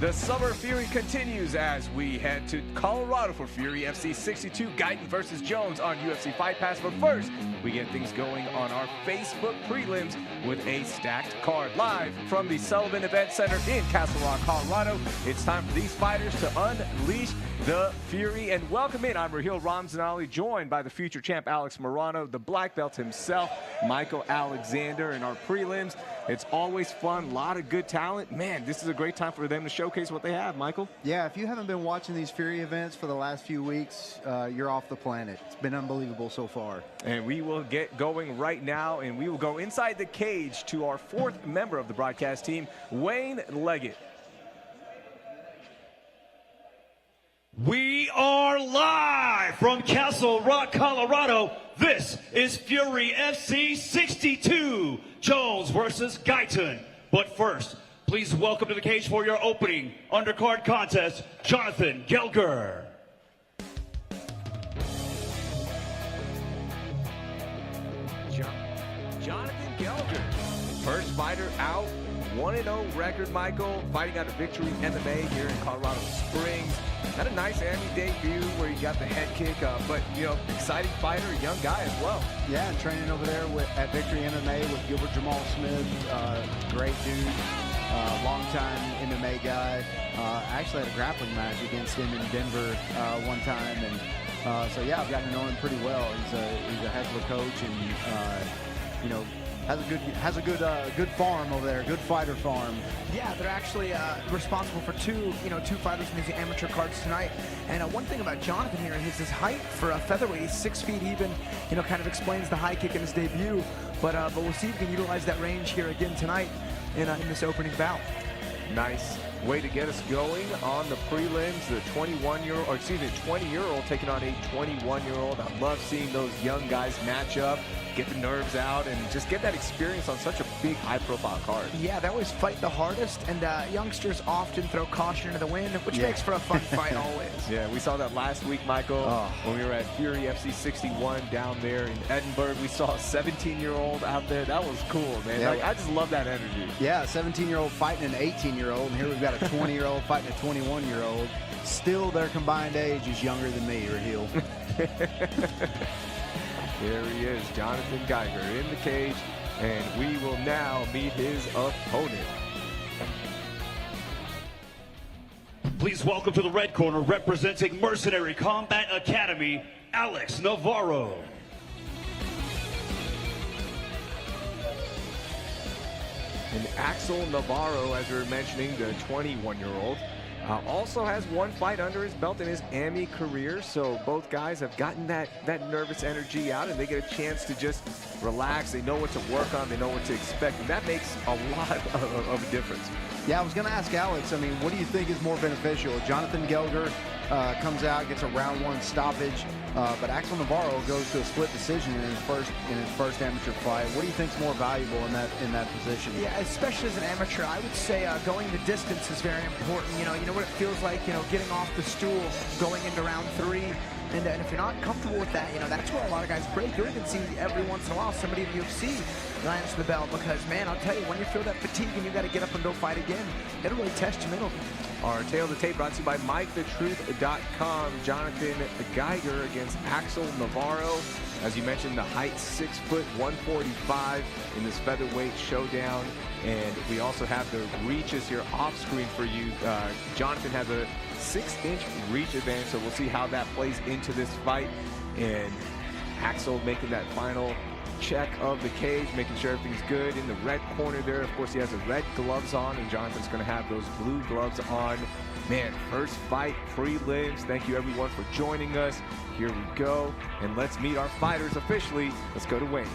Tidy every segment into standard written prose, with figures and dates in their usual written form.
The Summer Fury continues as we head to Colorado for Fury FC 62, Geiger versus Jones on UFC Fight Pass. But first, we get things going on our Facebook prelims with a stacked card. Live from the Sullivan Event Center in Castle Rock, Colorado, it's time for these fighters to unleash the Fury and welcome in. I'm Raheel Ramzanali, joined by the future champ Alex Morano, the black belt himself, Michael Alexander. In our prelims, it's always fun, a lot of good talent. Man, this is a great time for them to showcase what they have, Michael. Yeah, if you haven't been watching these Fury events for the last few weeks, you're off the planet. It's been unbelievable so far. And we will get going right now, and we will go inside the cage to our fourth member of the broadcast team, Wayne Leggett. We are live from Castle Rock, Colorado. This is Fury FC 62, Jones versus Geiger. But first, please welcome to the cage for your opening undercard contest, Jonathan Geiger. Jonathan Geiger, first fighter out, 1-0 record, Michael, fighting out of Victory MMA here in Colorado Springs. Had a nice Army debut where he got the head kick, but, you know, exciting fighter, a young guy as well. Yeah, and training over there at Victory MMA with Gilbert Jamal Smith, great dude, long-time MMA guy. I actually had a grappling match against him in Denver one time, and so yeah, I've gotten to know him pretty well. He's a heck of a coach, and you know, has a good farm over there, good fighter farm. Yeah, they're actually responsible for two fighters in these amateur cards tonight. And one thing about Jonathan here is his height for a featherweight. He's 6 feet even. You know, kind of explains the high kick in his debut. But we'll see if he can utilize that range here again tonight in this opening bout. Nice way to get us going on the prelims. The 20-year-old taking on a 21-year-old. I love seeing those young guys match up, get the nerves out, and just get that experience on such a big, high-profile card. Yeah, they always fight the hardest, and youngsters often throw caution into the wind, which makes for a fun fight always. Yeah, we saw that last week, Michael, when we were at Fury FC 61 down there in Edinburgh. We saw a 17-year-old out there. That was cool, man. Yeah. Like, I just love that energy. Yeah, a 17-year-old fighting an 18-year-old, and here we've got a 20-year-old fighting a 21-year-old. Still, their combined age is younger than me, Raheel. There he is, Jonathan Geiger in the cage, and we will now meet his opponent. Please welcome to the red corner, representing Mercenary Combat Academy, Alex Navarro. And Axel Navarro, as we were mentioning, the 21-year-old, also has one fight under his belt in his AMI career, so both guys have gotten that nervous energy out, and they get a chance to just relax. They know what to work on, they know what to expect, and that makes a lot of a difference. Yeah, I was going to ask Alex, I mean, what do you think is more beneficial? Jonathan Geiger comes out, gets a round one stoppage, but Axel Navarro goes to a split decision in his first amateur fight. What do you think is more valuable in that position? Yeah, especially as an amateur, I would say going the distance is very important. You know what it feels like, getting off the stool, going into round 3. And if you're not comfortable with that, that's where a lot of guys break. You'll even see every once in a while somebody in the UFC lands the bell because, man, I'll tell you, when you feel that fatigue and you got to get up and go fight again, it'll really test your mental. Our Tale of the Tape brought to you by MikeTheTruth.com. Jonathan Geiger against Axel Navarro. As you mentioned, the height 6 foot 145 in this featherweight showdown. And we also have the reaches here off screen for you. Jonathan has a 6-inch reach advantage, so we'll see how that plays into this fight. And Axel making that final check of the cage, making sure everything's good. In the red corner there, of course, he has the red gloves on, and Jonathan's going to have those blue gloves on. Man, first fight prelims. Thank you, everyone, for joining us. Here we go, and let's meet our fighters officially. Let's go to Wayne.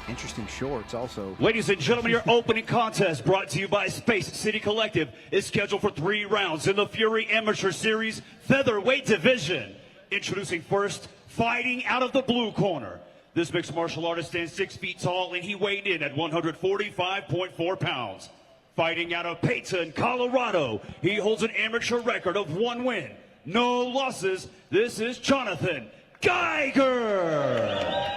Interesting shorts also. Ladies and gentlemen, your opening contest, brought to you by Space City Collective, is scheduled for 3 rounds in the Fury Amateur Series Featherweight Division. Introducing first, fighting out of the blue corner. This mixed martial artist stands 6 feet tall, and he weighed in at 145.4 pounds. Fighting out of Payton, Colorado, he holds an amateur record of 1 win, no losses. This is Jonathan Geiger.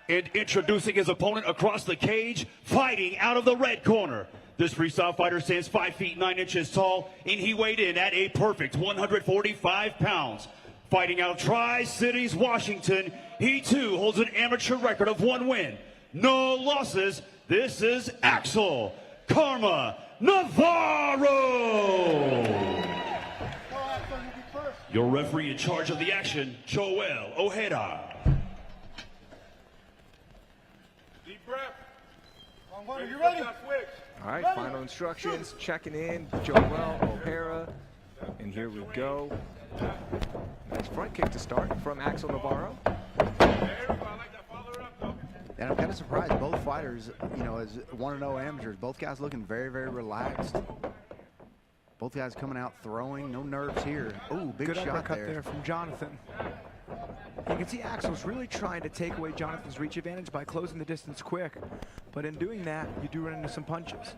And introducing his opponent across the cage, fighting out of the red corner. This freestyle fighter stands 5 feet 9 inches tall, and he weighed in at a perfect 145 pounds. Fighting out of Tri-Cities, Washington, he too holds an amateur record of 1 win, no losses. This is Axel Karma Navarro. Your referee in charge of the action, Joel Ojeda. Deep breath. Are you ready? All right, final instructions, checking in, Joel O'Hara, and here we go. Nice front kick to start from Axel Navarro. And I'm kind of surprised both fighters, you know, as 1-0 amateurs, both guys looking very, very relaxed. Both guys coming out throwing, no nerves here. Oh, big Good shot uppercut there from Jonathan. You can see Axel's really trying to take away Jonathan's reach advantage by closing the distance quick. But in doing that, you do run into some punches.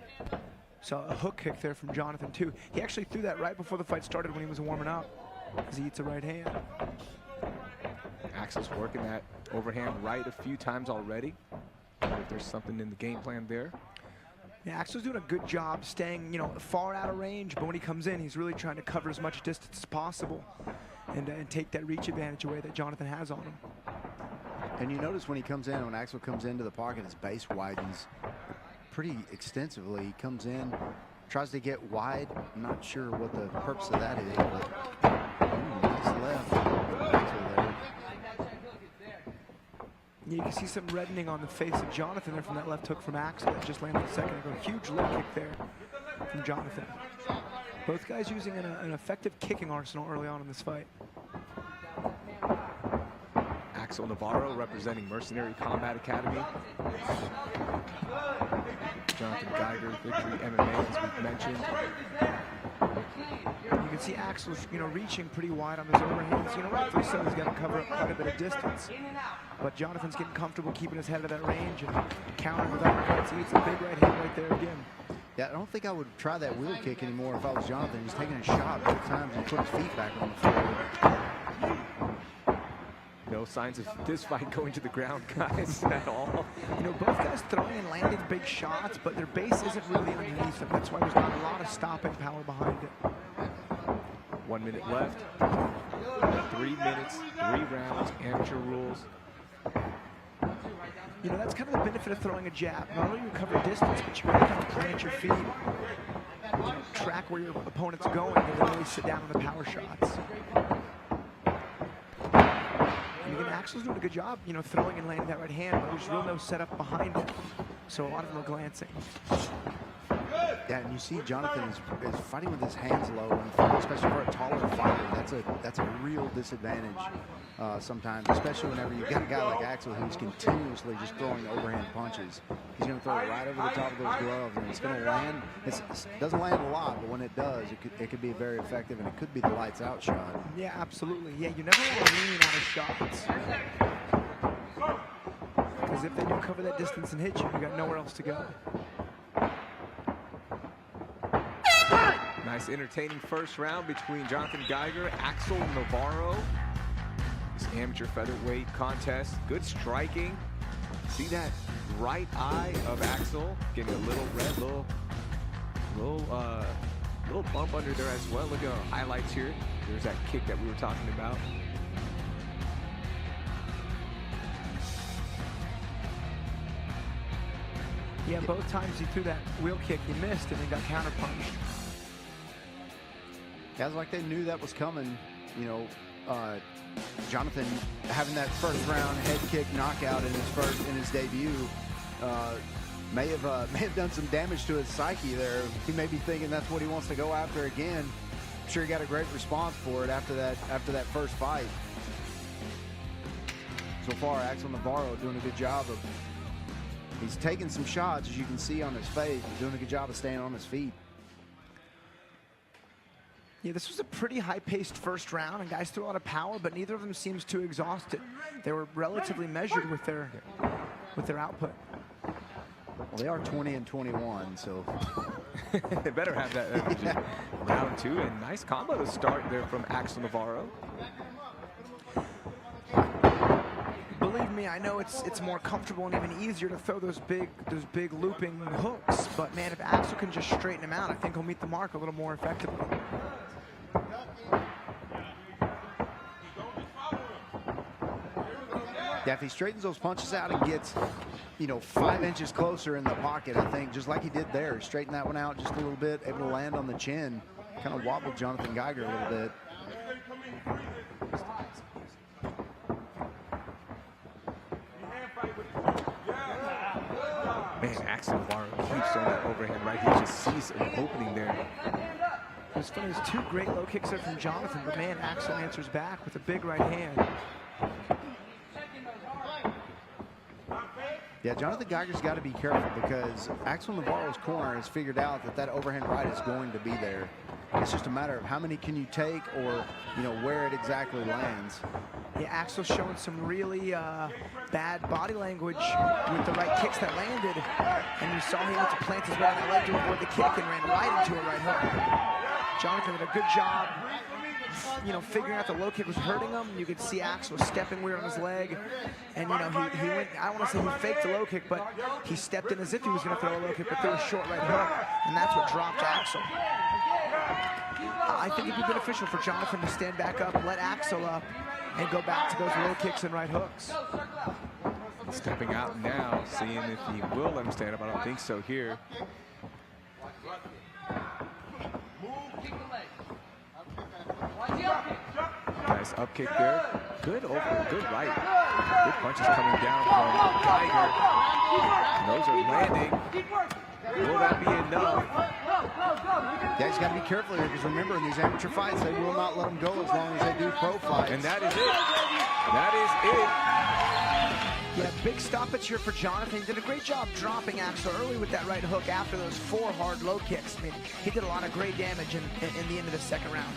So a hook kick there from Jonathan too. He actually threw that right before the fight started when he was warming up, as he eats a right hand. Axel's working that overhand right a few times already. Wonder if there's something in the game plan there. Yeah, Axel's doing a good job staying, you know, far out of range, but when he comes in, he's really trying to cover as much distance as possible and take that reach advantage away that Jonathan has on him. And you notice when he comes in, when Axel comes into the pocket, his base widens pretty extensively. He comes in, tries to get wide. I'm not sure what the purpose of that is, but nice left. Axel there. Yeah, you can see some reddening on the face of Jonathan there from that left hook from Axel that just landed a second ago. Huge leg kick there from Jonathan. Both guys using an effective kicking arsenal early on in this fight. Axel Navarro representing Mercenary Combat Academy. Jonathan Geiger, Victory MMA, as we've mentioned. You can see Axel's, you know, reaching pretty wide on his overhands. You know, rightfully so, he's got to cover up quite a bit of distance. But Jonathan's getting comfortable keeping his head out of that range and countering with uppercuts. He eats a big right hand right there again. Yeah, I don't think I would try that wheel kick anymore if I was Jonathan. He's taking a shot both times and put his feet back on the floor. No signs of this fight going to the ground, guys, at all. You know, both guys throwing and landing big shots, but their base isn't really underneath them. That's why there's not a lot of stopping power behind it. 1 minute left. 3 minutes, 3 rounds, amateur rules. You know, that's kind of the benefit of throwing a jab. Not only you recover distance, but you really kind of plant your feet, you know, track where your opponent's going, and then really sit down on the power shots. And again, Axel's doing a good job, you know, throwing and landing that right hand, but there's real no setup behind it. So a lot of them are glancing. Yeah, and you see Jonathan is fighting with his hands low, and especially for a taller fighter, that's a real disadvantage sometimes, especially whenever you've got a guy like Axel who's continuously just throwing overhand punches. He's going to throw it right over the top of those gloves, and it's going to land. It doesn't land a lot, but when it does, it could be very effective, and it could be the lights out shot. Yeah, absolutely. Yeah, you never want to lean out of shots. Because if they do cover that distance and hit you, you got nowhere else to go. Nice entertaining first round between Jonathan Geiger, Axel Navarro. This amateur featherweight contest. Good striking. See that right eye of Axel getting a little red, little bump under there as well. Look at our highlights here. There's that kick that we were talking about. Yeah, both times he threw that wheel kick, he missed and then got counterpunched. Guys, like they knew that was coming, you know. Jonathan having that first round head kick knockout in his debut may have done some damage to his psyche there. He may be thinking that's what he wants to go after again. I'm sure he got a great response for it after that first fight. So far, Axel Navarro doing a good job of. He's taking some shots, as you can see on his face. He's doing a good job of staying on his feet. Yeah, this was a pretty high-paced first round, and guys threw a lot of power, but neither of them seems too exhausted. They were relatively measured with their output. Well, they are 20 and 21, so They better have that energy. Round 2, and nice combo to start there from Axel Navarro. I believe me, I know it's more comfortable and even easier to throw those big looping hooks. But man, if Axel can just straighten him out, I think he'll meet the mark a little more effectively. Yeah, if he straightens those punches out and gets, you know, 5 inches closer in the pocket, I think, just like he did there, straighten that one out just a little bit, able to land on the chin, kind of wobbled Jonathan Geiger a little bit. Man, Axel Navarro keeps on that overhand right. He just sees an opening there. It's funny, there's 2 great low kicks there from Jonathan, but man, Axel answers back with a big right hand. Yeah, Jonathan Geiger's got to be careful because Axel Navarro's corner has figured out that that overhand right is going to be there. It's just a matter of how many can you take or, you know, where it exactly lands. Yeah, Axel's showing some really bad body language with the right kicks that landed. And you saw he had to plant his right leg to avoid the kick and ran right into a right hook. Jonathan did a good job, you know, figuring out the low kick was hurting him. You could see Axel stepping weird on his leg. And, you know, he went, I don't want to say he faked the low kick, but he stepped in as if he was going to throw a low kick, but threw a short right hook. And that's what dropped Axel. I think it'd be beneficial for Jonathan to stand back up, let Axel up, and go back to those low kicks and right hooks. Stepping out now, seeing if he will let him stand up. I don't think so here. Nice up kick there. Good over, good right. Good punches coming down from Geiger. And those are landing. Will that be enough? Yeah, he's got to be careful here because remember, in these amateur fights, they will not let him go as long as they do pro fights. And that is it. That is it. Yeah, big stoppage here for Jonathan. He did a great job dropping Axel early with that right hook after those 4 hard low kicks. I mean, he did a lot of great damage in the end of the second round.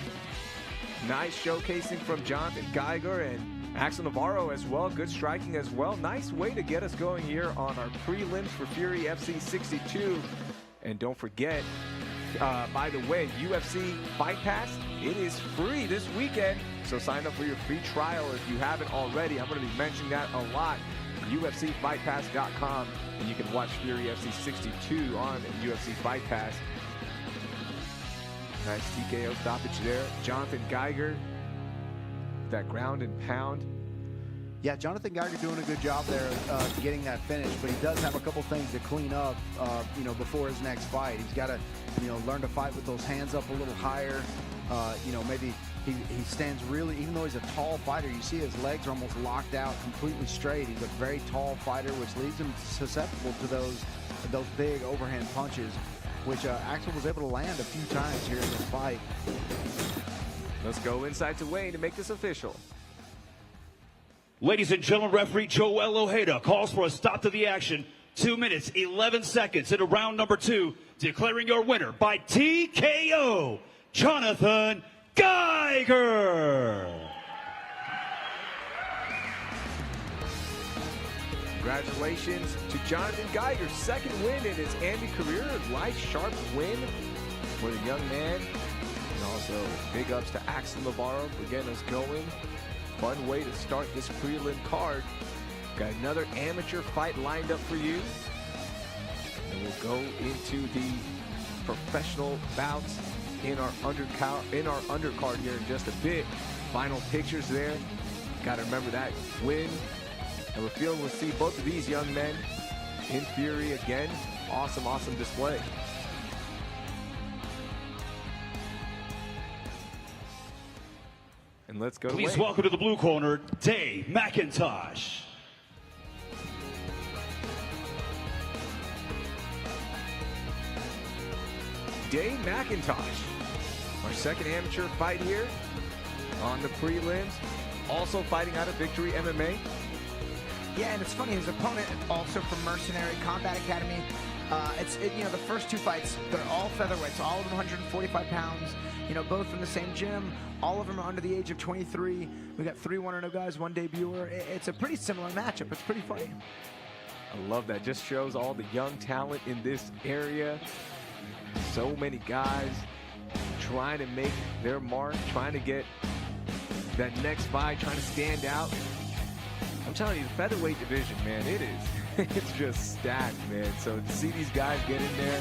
Nice showcasing from Jonathan Geiger and Axel Navarro as well. Good striking as well. Nice way to get us going here on our prelims for Fury FC 62. And don't forget, by the way, UFC Fight Pass, it is free this weekend. So sign up for your free trial if you haven't already. I'm going to be mentioning that a lot. UFCFightPass.com, and you can watch Fury FC 62 on UFC Fight Pass. Nice TKO stoppage there. Jonathan Geiger, that ground and pound. Yeah, Jonathan Geiger doing a good job there getting that finish, but he does have a couple things to clean up, you know, before his next fight. He's got to, you know, learn to fight with those hands up a little higher. You know, maybe he stands really, even though he's a tall fighter, you see his legs are almost locked out completely straight. He's a very tall fighter, which leaves him susceptible to those big overhand punches, which Axel was able to land a few times here in this fight. Let's go inside to Wayne to make this official. Ladies and gentlemen, referee Joel Ojeda calls for a stop to the action. 2 minutes, 11 seconds into round number 2, declaring your winner by TKO, Jonathan Geiger. Congratulations to Jonathan Geiger's second win in his Andy career. Light, sharp win for the young man. And also big ups to Axel Navarro for getting us going. Fun way to start this prelim card. Got another amateur fight lined up for you. And we'll go into the professional bouts in our undercard here in just a bit. Final pictures there. Got to remember that win. And we're feeling we'll see both of these young men in Fury again. Awesome, awesome display. And let's go. Please welcome to the blue corner, Dave McIntosh. Dave McIntosh, our second amateur fight here on the prelims. Also fighting out of Victory MMA. Yeah, and it's funny, his opponent, also from Mercenary Combat Academy, you know, the first 2 fights, they're all featherweights, all of them 145 pounds, you know, both from the same gym, all of them are under the age of 23. We got 3 1-0 guys, 1 debuter. It's a pretty similar matchup. It's pretty funny. I love that. Just shows all the young talent in this area. So many guys trying to make their mark, trying to get that next fight, trying to stand out. I'm telling you, the featherweight division, man, it's just stacked, man. So to see these guys get in there,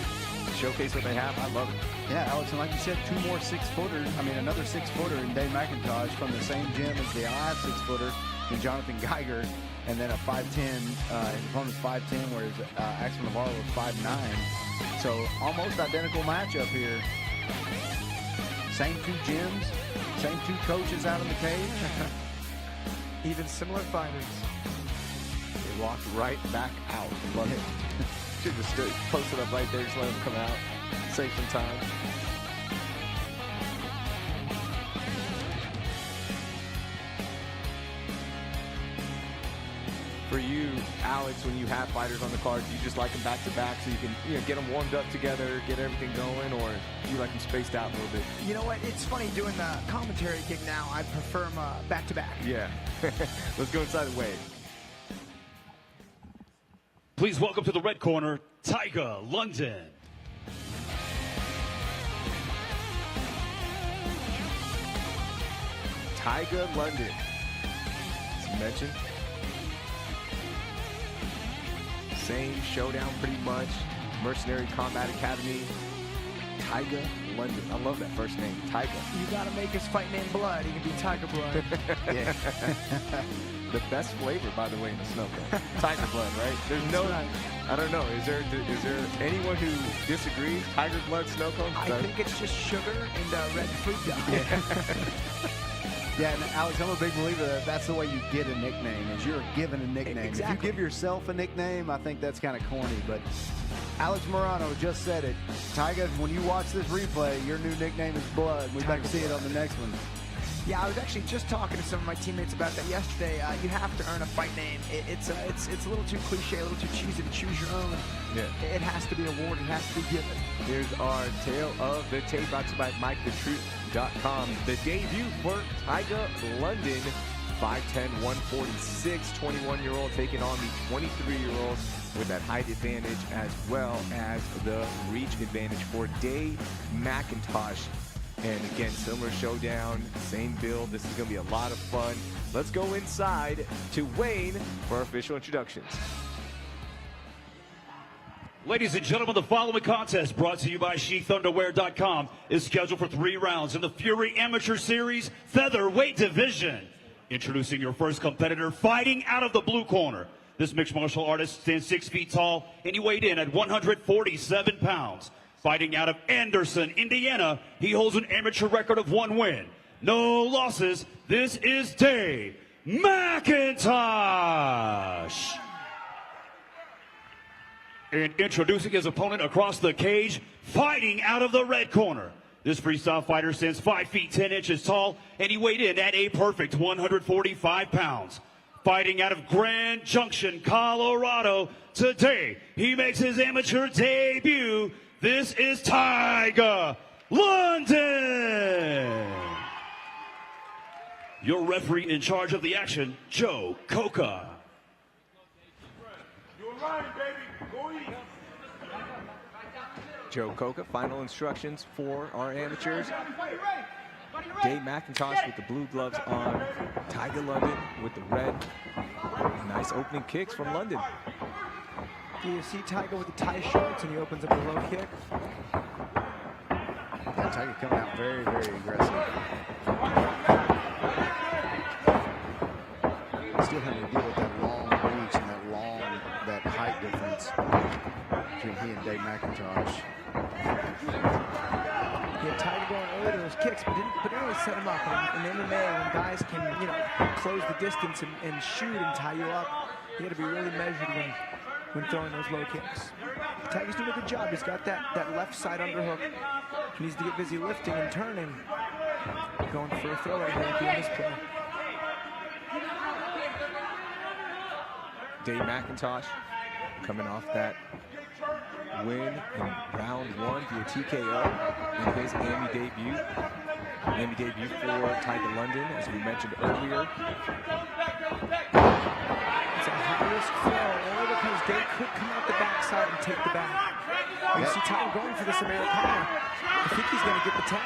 showcase what they have, I love it. Yeah, Alex, and like you said, 2 more 6-footers. I mean, another 6-footer in Dave McIntosh from the same gym as the last 6-footer in Jonathan Geiger, and then a 5'10", his opponent's 5'10", whereas Axel Navarro was 5'9". So almost identical matchup here. Same 2 gyms, same 2 coaches out in the cage. Even similar fighters. They walked right back out. Love it. Should just stood, posted up right there, just let them come out, save some time. For you, Alex, when you have fighters on the card, do you just like them back to back so you can get them warmed up together, get everything going, or do you like them spaced out a little bit? You know what? It's funny doing the commentary gig now. I prefer them back to back. Yeah. Let's go inside the weigh. Please welcome to the red corner, Tiger London. Tiger London, as you mentioned. Same showdown pretty much. Mercenary Combat Academy. Tiger London. I love that first name, Tiger. You gotta make his fight name blood. He can be Tiger Blood. Yeah. The best flavor, by the way, in the snow cone. Tiger blood, right? There's no, I don't know. Is there anyone who disagrees? Tiger blood snow cone? I think it's just sugar and red fruit dye. Yeah, and Alex, I'm a big believer that that's the way you get a nickname, is you're given a nickname. Exactly. If you give yourself a nickname, I think that's kind of corny, but Alex Morano just said it. Tiger, when you watch this replay, your new nickname is Blood. We better see it on the next one. Yeah, I was actually just talking to some of my teammates about that yesterday. You have to earn a fight name. It's a little too cliche, a little too cheesy to choose your own. Yeah. It has to be awarded. It has to be given. Here's our tale of the tape brought to you by MikeTheTruth.com. The debut for Tiger London, 5'10", 146, 21-year-old taking on the 23-year-old with that height advantage as well as the reach advantage for Dave McIntosh. And again, similar showdown, same build. This is going to be a lot of fun. Let's go inside to Wayne for our official introductions. Ladies and gentlemen, the following contest, brought to you by SheathUnderwear.com, is scheduled for 3 rounds in the Fury Amateur Series Featherweight Division. Introducing your first competitor, fighting out of the blue corner. This mixed martial artist stands 6 feet tall, and he weighed in at 147 pounds. Fighting out of Anderson, Indiana, he holds an amateur record of 1 win, no losses. This is Dave McIntosh. And introducing his opponent across the cage, fighting out of the red corner. This freestyle fighter stands 5 feet 10 inches tall, and he weighed in at a perfect 145 pounds. Fighting out of Grand Junction, Colorado, today he makes his amateur debut. This is Tiger London. Your referee in charge of the action, Joe Coca. You're right, baby. Go eat. Joe Coca, final instructions for our amateurs. Dave McIntosh with the blue gloves on. Tiger London with the red. Nice opening kicks from London. Do you see Tiger with the tie shorts and he opens up a low kick? Yeah, Tiger coming out very, very aggressive. Still having to deal with that long reach and that height difference between he and Dave McIntosh. He had Tiger going early to those kicks, but didn't really set him up. In MMA, when guys can, close the distance and shoot and tie you up, you got to be really measured when throwing those low kicks. Tiger's doing a good job. He's got that left side underhook. He needs to get busy lifting and turning. Going for a throw right here at the end of this play. Dave McIntosh coming off that win in round 1 via TKO in his AMI debut. AMI debut for Tiger London, as we mentioned earlier. It's a high-risk throw, only because Dave could come out the backside and take the back. You see Tiger going for this Americana. I think he's going to get the tap.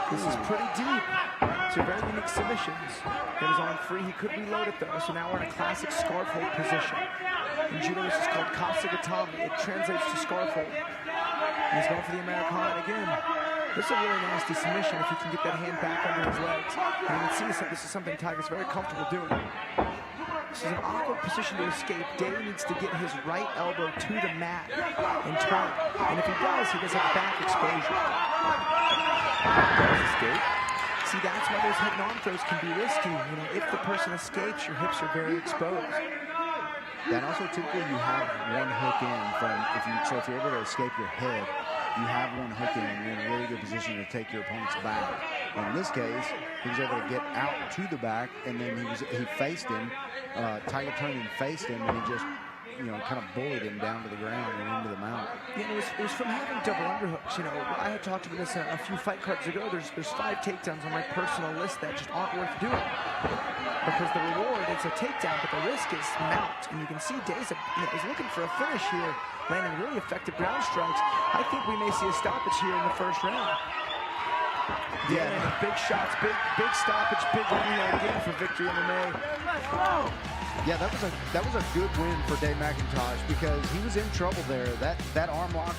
This is pretty deep. So These are very unique submissions. That is on free. He could reload it though. So now we're in a classic scarf hold position. In judo, this is called Kasugatami. It translates to scarf hold. And he's going for the Americana again. This is a really nasty submission if he can get that hand back under his legs. And you can see this is something Tiger's very comfortable doing. This is an awkward position to escape. Day needs to get his right elbow to the mat and turn. And if he does have back exposure. Does escape. See, that's why those head and arm throws can be risky. You know, if the person escapes, your hips are very exposed. And also, typically, you have one hook in from, if you're able to escape your head, you have one hook in and you're in a really good position to take your opponent's back. And in this case, he was able to get out to the back, and then he faced him. Tiger turned and faced him, and he just, kind of bullied him down to the ground and into the mount. Yeah, it was from having double underhooks. You know, I had talked about this a few fight cards ago. There's 5 takedowns on my personal list that just aren't worth doing. Because the reward is a takedown, but the risk is mount. And you can see Days is looking for a finish here, landing really effective ground strikes. I think we may see a stoppage here in the first round. Yeah, big shots, big stoppage, big win here again for Victory MMA. Yeah, that was a good win for Dave McIntosh because he was in trouble there. That arm lock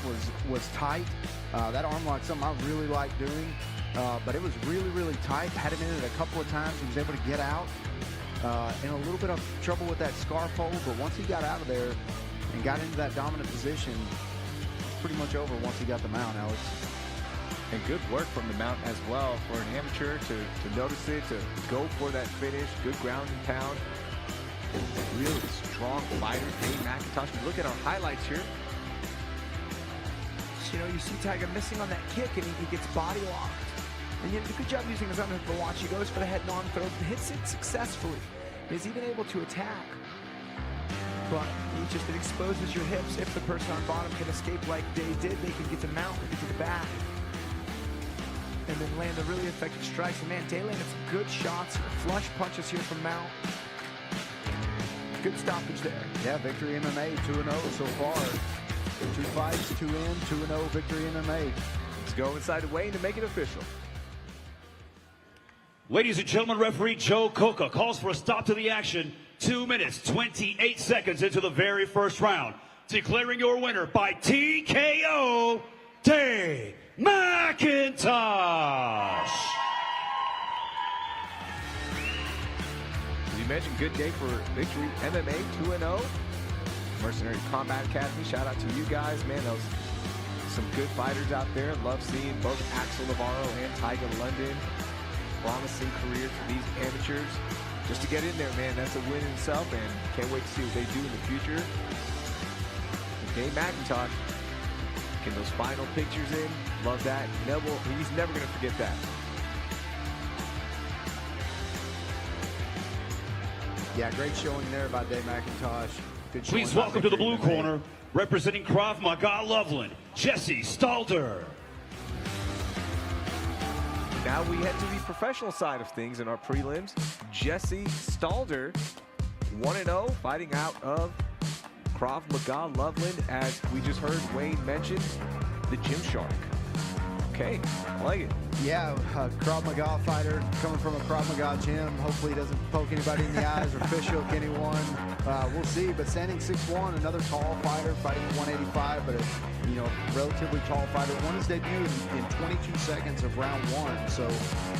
was tight. That arm lock, something I really like doing, but it was really, really tight. Had him in it a couple of times. He was able to get out. In a little bit of trouble with that scarf hold, but once he got out of there and got into that dominant position, it's pretty much over once he got the mount, Alex. And good work from the mount as well for an amateur to notice it, to go for that finish. Good ground and pound. Really strong fighter, Dave McIntosh. Look at our highlights here. So, you see Tiger missing on that kick, and he gets body locked. And he did a good job using his underhook for watch. He goes for the head and arm throw, hits it successfully. He's even able to attack. But it exposes your hips. If the person on bottom can escape like Day did, they can get the mount or get to the back. And then land a really effective strikes. And man, Day landed some good shots, flush punches here from Mount. Good stoppage there. Yeah, Victory MMA 2-0 so far. 2 fights, 2 in, 2-0 Victory MMA. Let's go inside the weigh-in to make it official. Ladies and gentlemen, referee Joe Coca calls for a stop to the action. 2 minutes, 28 seconds into the very first round. Declaring your winner by TKO, Dave McIntosh. As you mentioned, good day for Victory MMA 2-0. Mercenary Combat Academy, shout out to you guys. Man, those some good fighters out there. Love seeing both Axel Navarro and Tiger London. Promising career for these amateurs. Just to get in there, man, that's a win in itself, and can't wait to see what they do in the future. And Dave McIntosh, getting those final pictures in. Love that. He's never going to forget that. Yeah, great showing there by Dave McIntosh. Good showing. Please welcome to the blue corner, representing Krav Maga Loveland, Jesse Stalder. Now we head to the professional side of things in our prelims. Jesse Stalder, 1-0, fighting out of Krav Maga Loveland, as we just heard Wayne mention, the Gymshark. Okay, I like it. Yeah, Krav Maga fighter coming from a Krav Maga gym. Hopefully he doesn't poke anybody in the eyes or fish hook anyone. We'll see, but standing 6'1", another tall fighter fighting at 185, but a relatively tall fighter. Won his debut in 22 seconds of round 1, so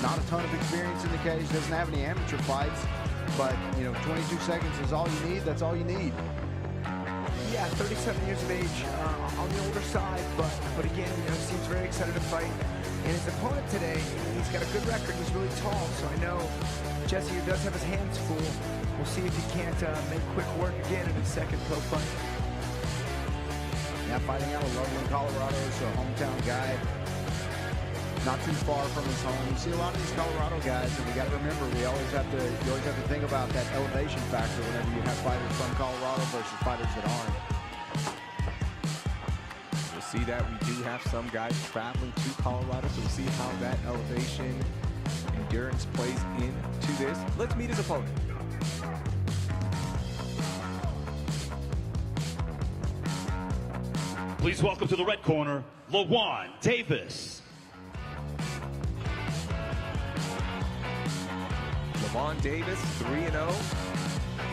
not a ton of experience in the cage. Doesn't have any amateur fights, but 22 seconds is all you need. That's all you need. Yeah, 37 years of age, on the older side, but again, seems very excited to fight. And his opponent today, he's got a good record. He's really tall, so I know Jesse does have his hands full. We'll see if he can't make quick work again in his second pro fight. Yeah, fighting out of Loveland, Colorado, so a hometown guy. Not too far from his home. You see a lot of these Colorado guys, and we got to remember, you always have to think about that elevation factor whenever you have fighters from Colorado versus fighters that aren't. We'll see that we do have some guys traveling to Colorado, so we'll see how that elevation endurance plays into this. Let's meet his opponent. Please welcome to the red corner, LaJuan Davis. Lavon Davis, 3-0.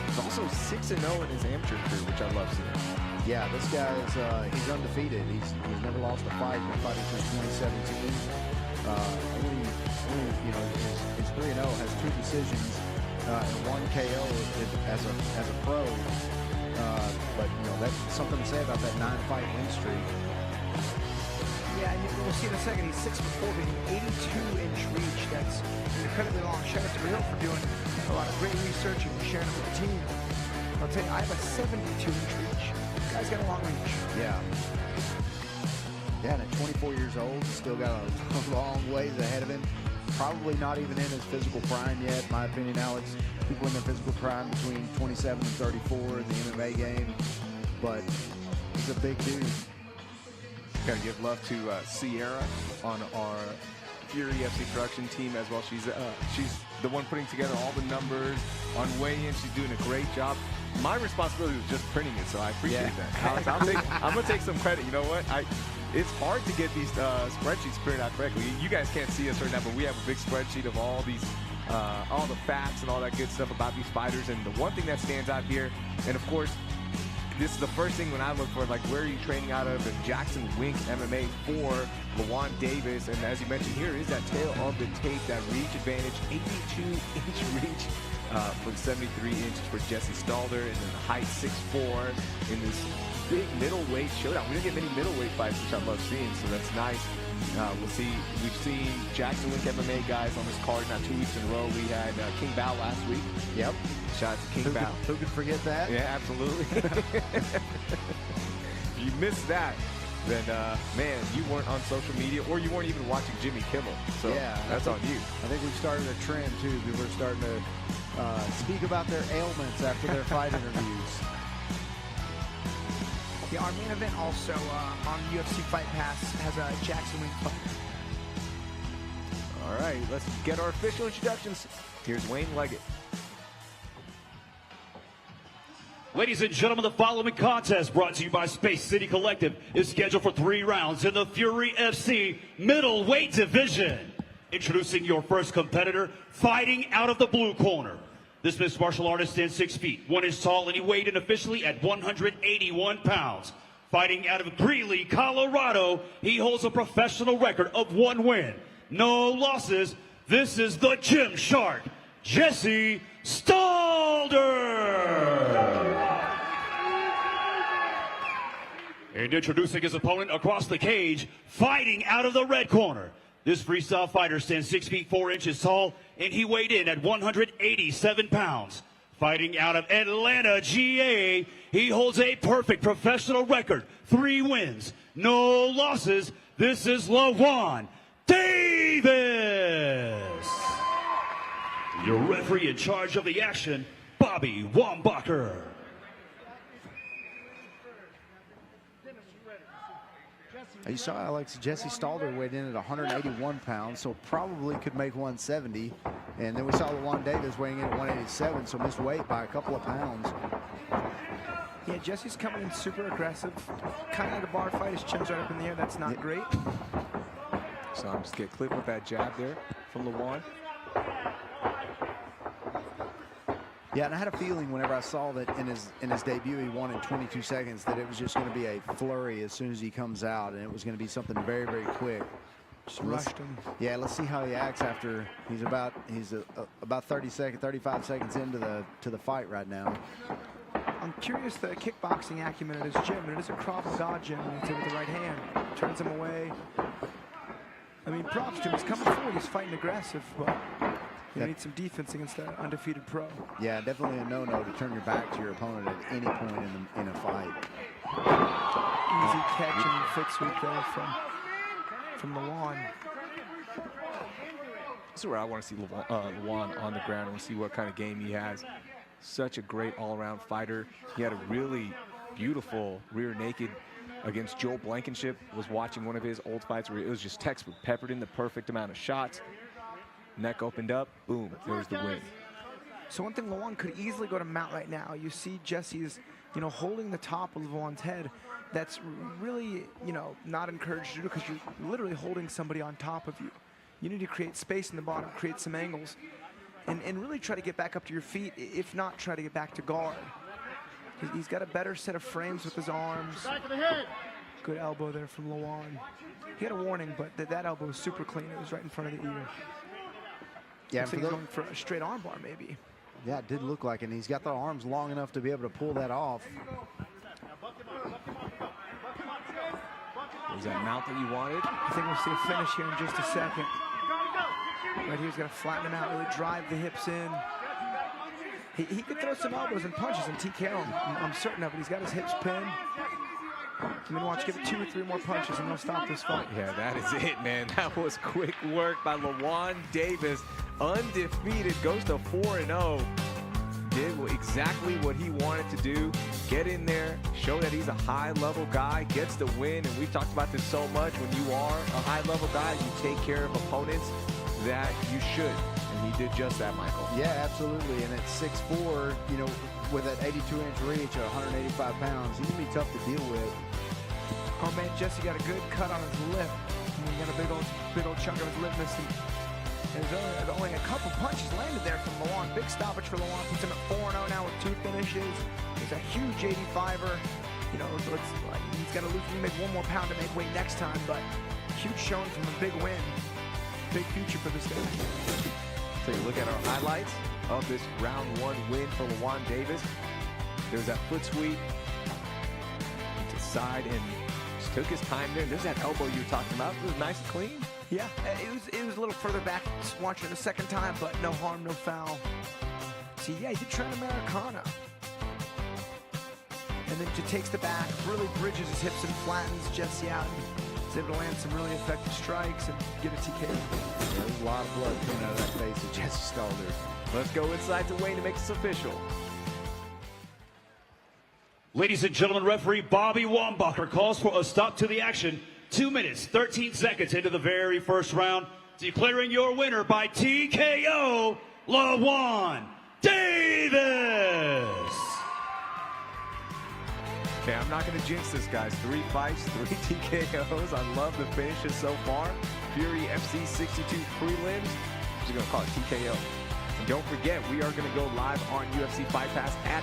He's also 6-0 in his amateur career, which I love seeing. Yeah, this guy is he's undefeated. He's never lost a fight in fighting since 2017. You know, his 3-0 has 2 decisions and 1 KO as a pro. But you know, that's something to say about that 9-fight win streak. Yeah, and we'll see in a second. He's 6'4", with an 82-inch reach. That's incredibly long. Shout out to Rios for doing a lot of great research and sharing it with the team. I'll tell you, I have a 72-inch reach. This guy's got a long reach. Yeah. Yeah, and at 24 years old, still got a long ways ahead of him. Probably not even in his physical prime yet, in my opinion. Alex, people in their physical prime between 27 and 34 in the MMA game. But he's a big dude. Got to give love to Sierra on our Fury FC production team as well. She's the one putting together all the numbers on weigh-in. She's doing a great job. My responsibility was just printing it, so I appreciate that. Alex, I'm going to take some credit. You know what? It's hard to get these spreadsheets printed out correctly. You guys can't see us right now, but we have a big spreadsheet of all these, all the facts and all that good stuff about these fighters. And the one thing that stands out here, and of course, this is the first thing when I look for, like, where are you training out of? And Jackson Wink MMA for Lavon Davis. And as you mentioned, here is that tail of the tape, that reach advantage, 82-inch reach for the 73 inches for Jesse Stalder, and then the height 6'4" in this big middleweight showdown. We didn't get many middleweight fights, which I love seeing, so that's nice. We've seen Jackson Wink MMA guys on this card now 2 weeks in a row. We had King Bao last week. Yep. Shout out to King Bao. Who could forget that? Yeah, absolutely. If you missed that, then man, you weren't on social media, or you weren't even watching Jimmy Kimmel. So yeah, that's on you. I think we've started a trend too. People are starting to speak about their ailments after their fight interviews. Yeah, our main event also on UFC Fight Pass has a Jackson Wink fight. All right, let's get our official introductions. Here's Wayne Leggett. Ladies and gentlemen, the following contest, brought to you by Space City Collective, is scheduled for 3 rounds in the Fury FC middleweight division. Introducing your first competitor, fighting out of the blue corner. This mixed martial artist stands 6 feet, 1 inch tall, and he weighed in officially at 181 pounds. Fighting out of Greeley, Colorado, he holds a professional record of 1 win, no losses. This is the Gym Shark, Jesse Stalder. And introducing his opponent across the cage, fighting out of the red corner. This freestyle fighter stands 6 feet 4 inches tall, and he weighed in at 187 pounds. Fighting out of Atlanta, GA, he holds a perfect professional record, 3 wins, no losses. This is Lavon Davis. Your referee in charge of the action, Bobby Wambacher. You saw Alex, Jesse Stalder weighed in at 181 pounds, so probably could make 170. And then we saw Lavon Davis weighing in at 187, so missed weight by a couple of pounds. Yeah, Jesse's coming in super aggressive. Kind of like a bar fight. His chin's right up in the air. That's not great. So I'm just get clipped with that jab there from Lavon. Yeah, and I had a feeling whenever I saw that in his debut he won in 22 seconds that it was just going to be a flurry as soon as he comes out, and it was going to be something very, very quick. Just rushed him. Yeah, let's see how he acts after he's about 35 seconds into the fight right now. I'm curious the kickboxing acumen at his gym, and it is a Krav Maga gym, and it's with the right hand. Turns him away. I mean, props to him. He's coming forward. He's fighting aggressive, but you need some defense against that undefeated pro. Yeah, definitely a no-no to turn your back to your opponent at any point in a fight. Easy catch and foot sweep there from Lavon. This is where I want to see Lavon on the ground. I want to see what kind of game he has. Such a great all-around fighter. He had a really beautiful rear naked against Joel Blankenship. Was watching one of his old fights where it was just textbook, peppered in the perfect amount of shots. Neck opened up, boom, there's the win. So one thing Lavon could easily go to mount right now. You see Jesse's, holding the top of Lavon's head. That's really, not encouraged to do because you're literally holding somebody on top of you. You need to create space in the bottom, create some angles. and really try to get back up to your feet, if not try to get back to guard. He's got a better set of frames with his arms. Good elbow there from Lawan. He had a warning, but that elbow was super clean. It was right in front of the ear. Yeah, Looks like he's going for a straight armbar, maybe. Yeah, it did look like it, and he's got the arms long enough to be able to pull that off. Was that mount that you wanted? I think we'll see a finish here in just a second. Right here, he's got to flatten him out, really drive the hips in. He could throw some elbows and punches and TKO him. I'm certain of it. He's got his hips pinned. I mean, watch, give it 2 or 3 more punches and he'll stop this fight. Yeah, that is it, man. That was quick work by Lawan Davis. Undefeated, goes to 4-0. Did exactly what he wanted to do. Get in there, show that he's a high-level guy, gets the win, and we've talked about this so much. When you are a high-level guy, you take care of opponents that you should. And he did just that, Michael. Yeah, absolutely. And at 6'4", you know, with that 82-inch reach at 185 pounds, he can be tough to deal with. Oh man, Jesse got a good cut on his lip. He got a big old chunk of his lip missing. There's only a couple punches landed there from Lawan. Big stoppage for Lawan. Puts him at 4-0 now with 2 finishes. He's a huge 85er. You know, so he's got to lose, maybe 1 more pound to make weight next time, but huge showing from a big win. Big future for this guy. Take a look at our highlights of this round 1 win for Lawan Davis. There's that foot sweep to side and just took his time there. There's that elbow you were talking about. It was nice and clean. Yeah, it was a little further back watching it the second time, but no harm, no foul. See, yeah, he did try an Americana. And then just takes the back, really bridges his hips and flattens Jesse out. He's able to land some really effective strikes and get a TK. Yeah, there's a lot of blood coming out of that face of Jesse Stalder. Let's go inside to Wayne to make this official. Ladies and gentlemen, referee Bobby Wambacher calls for a stop to the action. 2 minutes, 13 seconds into the very first round, declaring your winner by TKO, Lawan Davis. Okay, I'm not going to jinx this, guys. 3 fights, 3 TKOs. I love the finishes so far. Fury FC 62 prelims. I'm just going to call it TKO. And don't forget, we are going to go live on UFC Fight Pass at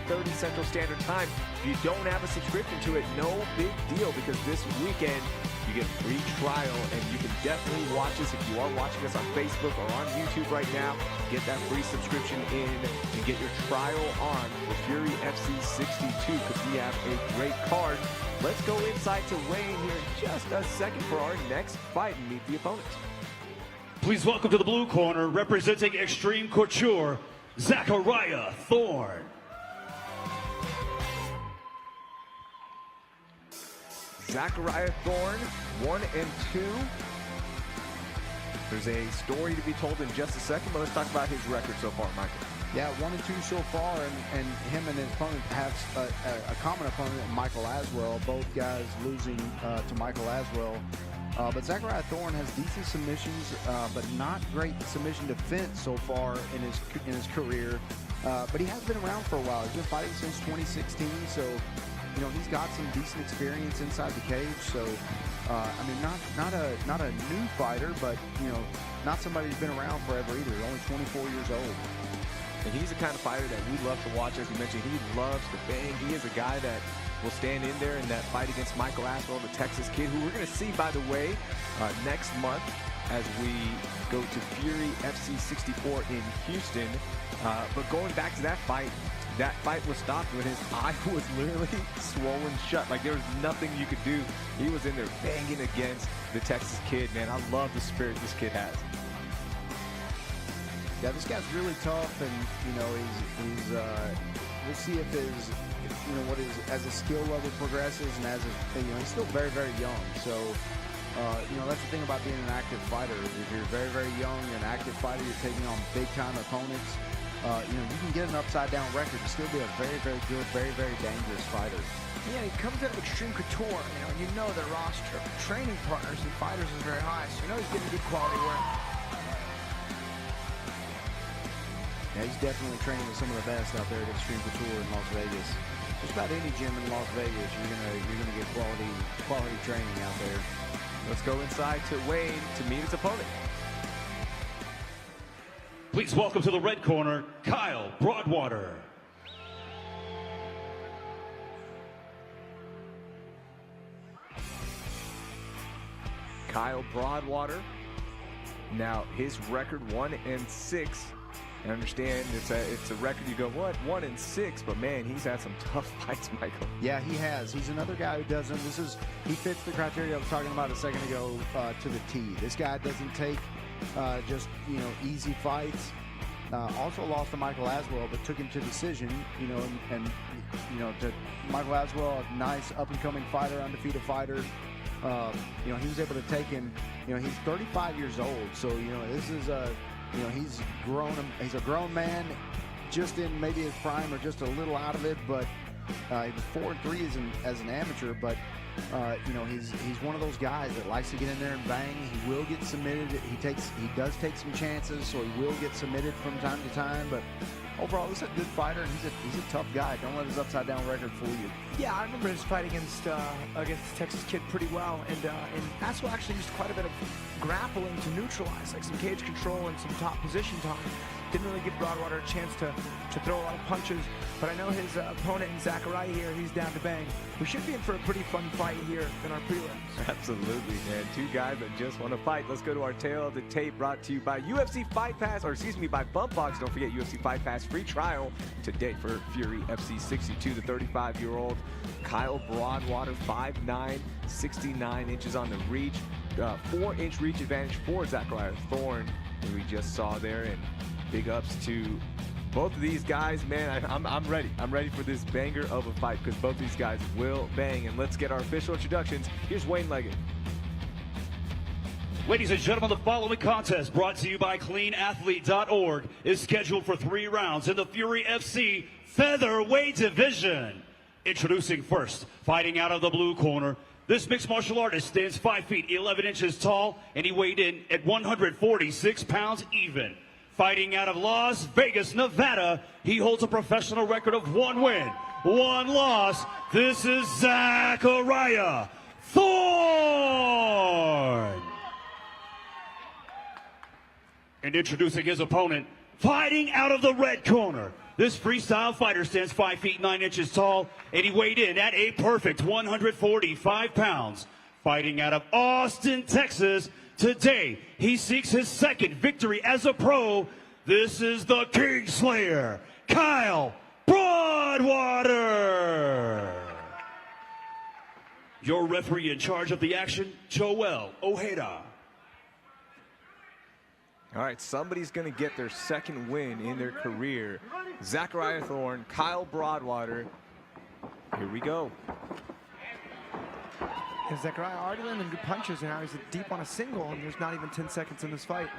4:30 Central Standard Time. If you don't have a subscription to it, no big deal, because this weekend you get a free trial, and you can definitely watch us if you are watching us on Facebook or on YouTube right now. Get that free subscription in and get your trial on the Fury FC 62, because we have a great card. Let's go inside to Wayne here in just a second for our next fight and meet the opponents. Please welcome to the blue corner, representing Extreme Couture, Zachariah Thorne. Zachariah Thorne, 1 and 2. There's a story to be told in just a second, but let's talk about his record so far, Michael. Yeah, 1 and 2 so far, and him and his opponent have a common opponent, Michael Aswell. Both guys losing to Michael Aswell. But Zachariah Thorne has decent submissions, but not great submission defense so far in his career. But he has been around for a while. He's been fighting since 2016, so you know he's got some decent experience inside the cage. So I mean, not a new fighter, but you know, not somebody who's been around forever either. Only 24 years old. And he's the kind of fighter that we love to watch. As you mentioned, he loves to bang. He is a guy that will stand in there in that fight against Michael Aswell, the Texas kid, who we're going to see, by the way, next month as we go to Fury FC 64 in Houston. But going back to that fight was stopped when his eye was literally swollen shut. Like, there was nothing you could do. He was in there banging against the Texas kid, man. I love the spirit this kid has. Yeah, this guy's really tough, and you know we'll see if as his skill level progresses, and as he's still very, very young. So you know, that's the thing about being an active fighter. If you're very, very young, you're an active fighter, you're taking on big time opponents. You know, you can get an upside down record and still be a very, very good, very, very dangerous fighter. Yeah, he comes out of Extreme Couture. You know their roster of training partners and fighters is very high, so you know he's getting good quality work. Yeah, he's definitely training with some of the best out there at Extreme Couture in Las Vegas. Just about any gym in Las Vegas, you're gonna get quality training out there. Let's go inside to Wayne to meet his opponent. Please welcome to the red corner, Kyle Broadwater. Kyle Broadwater. Now his record 1-6. I understand it's a record you go, what, 1-6, but man, he's had some tough fights, Michael. Yeah, he has. He's another guy who doesn't. He fits the criteria I was talking about a second ago to the T. This guy doesn't take just easy fights. Also lost to Michael Aswell, but took him to decision. And to Michael Aswell, a nice up and coming fighter, undefeated fighter. He was able to take him. He's 35 years old, so this is he's grown. He's a grown man, just in maybe his prime or just a little out of it. But he was 4-3 as an amateur. But he's one of those guys that likes to get in there and bang. He will get submitted. He does take some chances, so he will get submitted from time to time. But overall, this is a good fighter, and he's a tough guy. Don't let his upside down record fool you. Yeah, I remember his fight against the Texas kid pretty well, and Aswell actually used quite a bit of grappling to neutralize, like some cage control and some top position time. Didn't really give Broadwater a chance to throw a lot of punches, but I know his opponent in Zachariah here, he's down to bang. We should be in for a pretty fun fight here in our prelims. Absolutely, man. Two guys that just want to fight. Let's go to our tail of the tape, brought to you by UFC Fight Pass, or excuse me, by Bump Box. Don't forget UFC Fight Pass free trial today for Fury FC 62, the 35-year-old Kyle Broadwater, 5'9", 69 inches on the reach, 4-inch reach advantage for Zachariah Thorne, who we just saw there, and big ups to both of these guys, man. I'm ready. I'm ready for this banger of a fight because both these guys will bang. And let's get our official introductions. Here's Wayne Leggett. Ladies and gentlemen, the following contest, brought to you by CleanAthlete.org, is scheduled for 3 rounds in the Fury FC featherweight division. Introducing first, fighting out of the blue corner, this mixed martial artist stands 5 feet 11 inches tall, and he weighed in at 146 pounds even. Fighting out of Las Vegas, Nevada, he holds a professional record of 1 win, 1 loss. This is Zachariah Thorne. And introducing his opponent, fighting out of the red corner, this freestyle fighter stands 5 feet 9 inches tall, and he weighed in at a perfect 145 pounds. Fighting out of Austin, Texas, today he seeks his 2nd victory as a pro. This is the Kingslayer, Kyle Broadwater. Your referee in charge of the action, Joel Ojeda. All right, somebody's going to get their 2nd win in their career. Zachariah Thorne, Kyle Broadwater. Here we go. Yeah, Zachariah already landing good punches, and now he's deep on a single, and there's not even 10 seconds in this fight.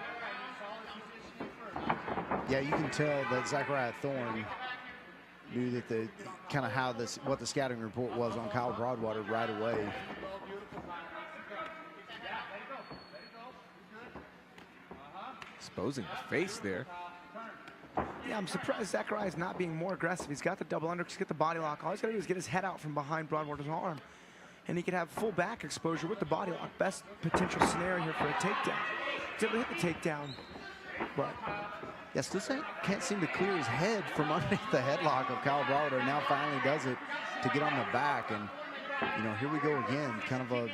Yeah, you can tell that Zachariah Thorne knew that what the scouting report was on Kyle Broadwater right away. Exposing the face there. Yeah, I'm surprised Zachariah's not being more aggressive. He's got the double underhook, he's got the body lock. All he's got to do is get his head out from behind Broadwater's arm, and he could have full back exposure with the body lock. Best potential scenario here for a takedown. He's able to hit the takedown, but yeah, still can't seem to clear his head from underneath the headlock of Kyle Broadwater. Now finally does it to get on the back, and here we go again. Kind of a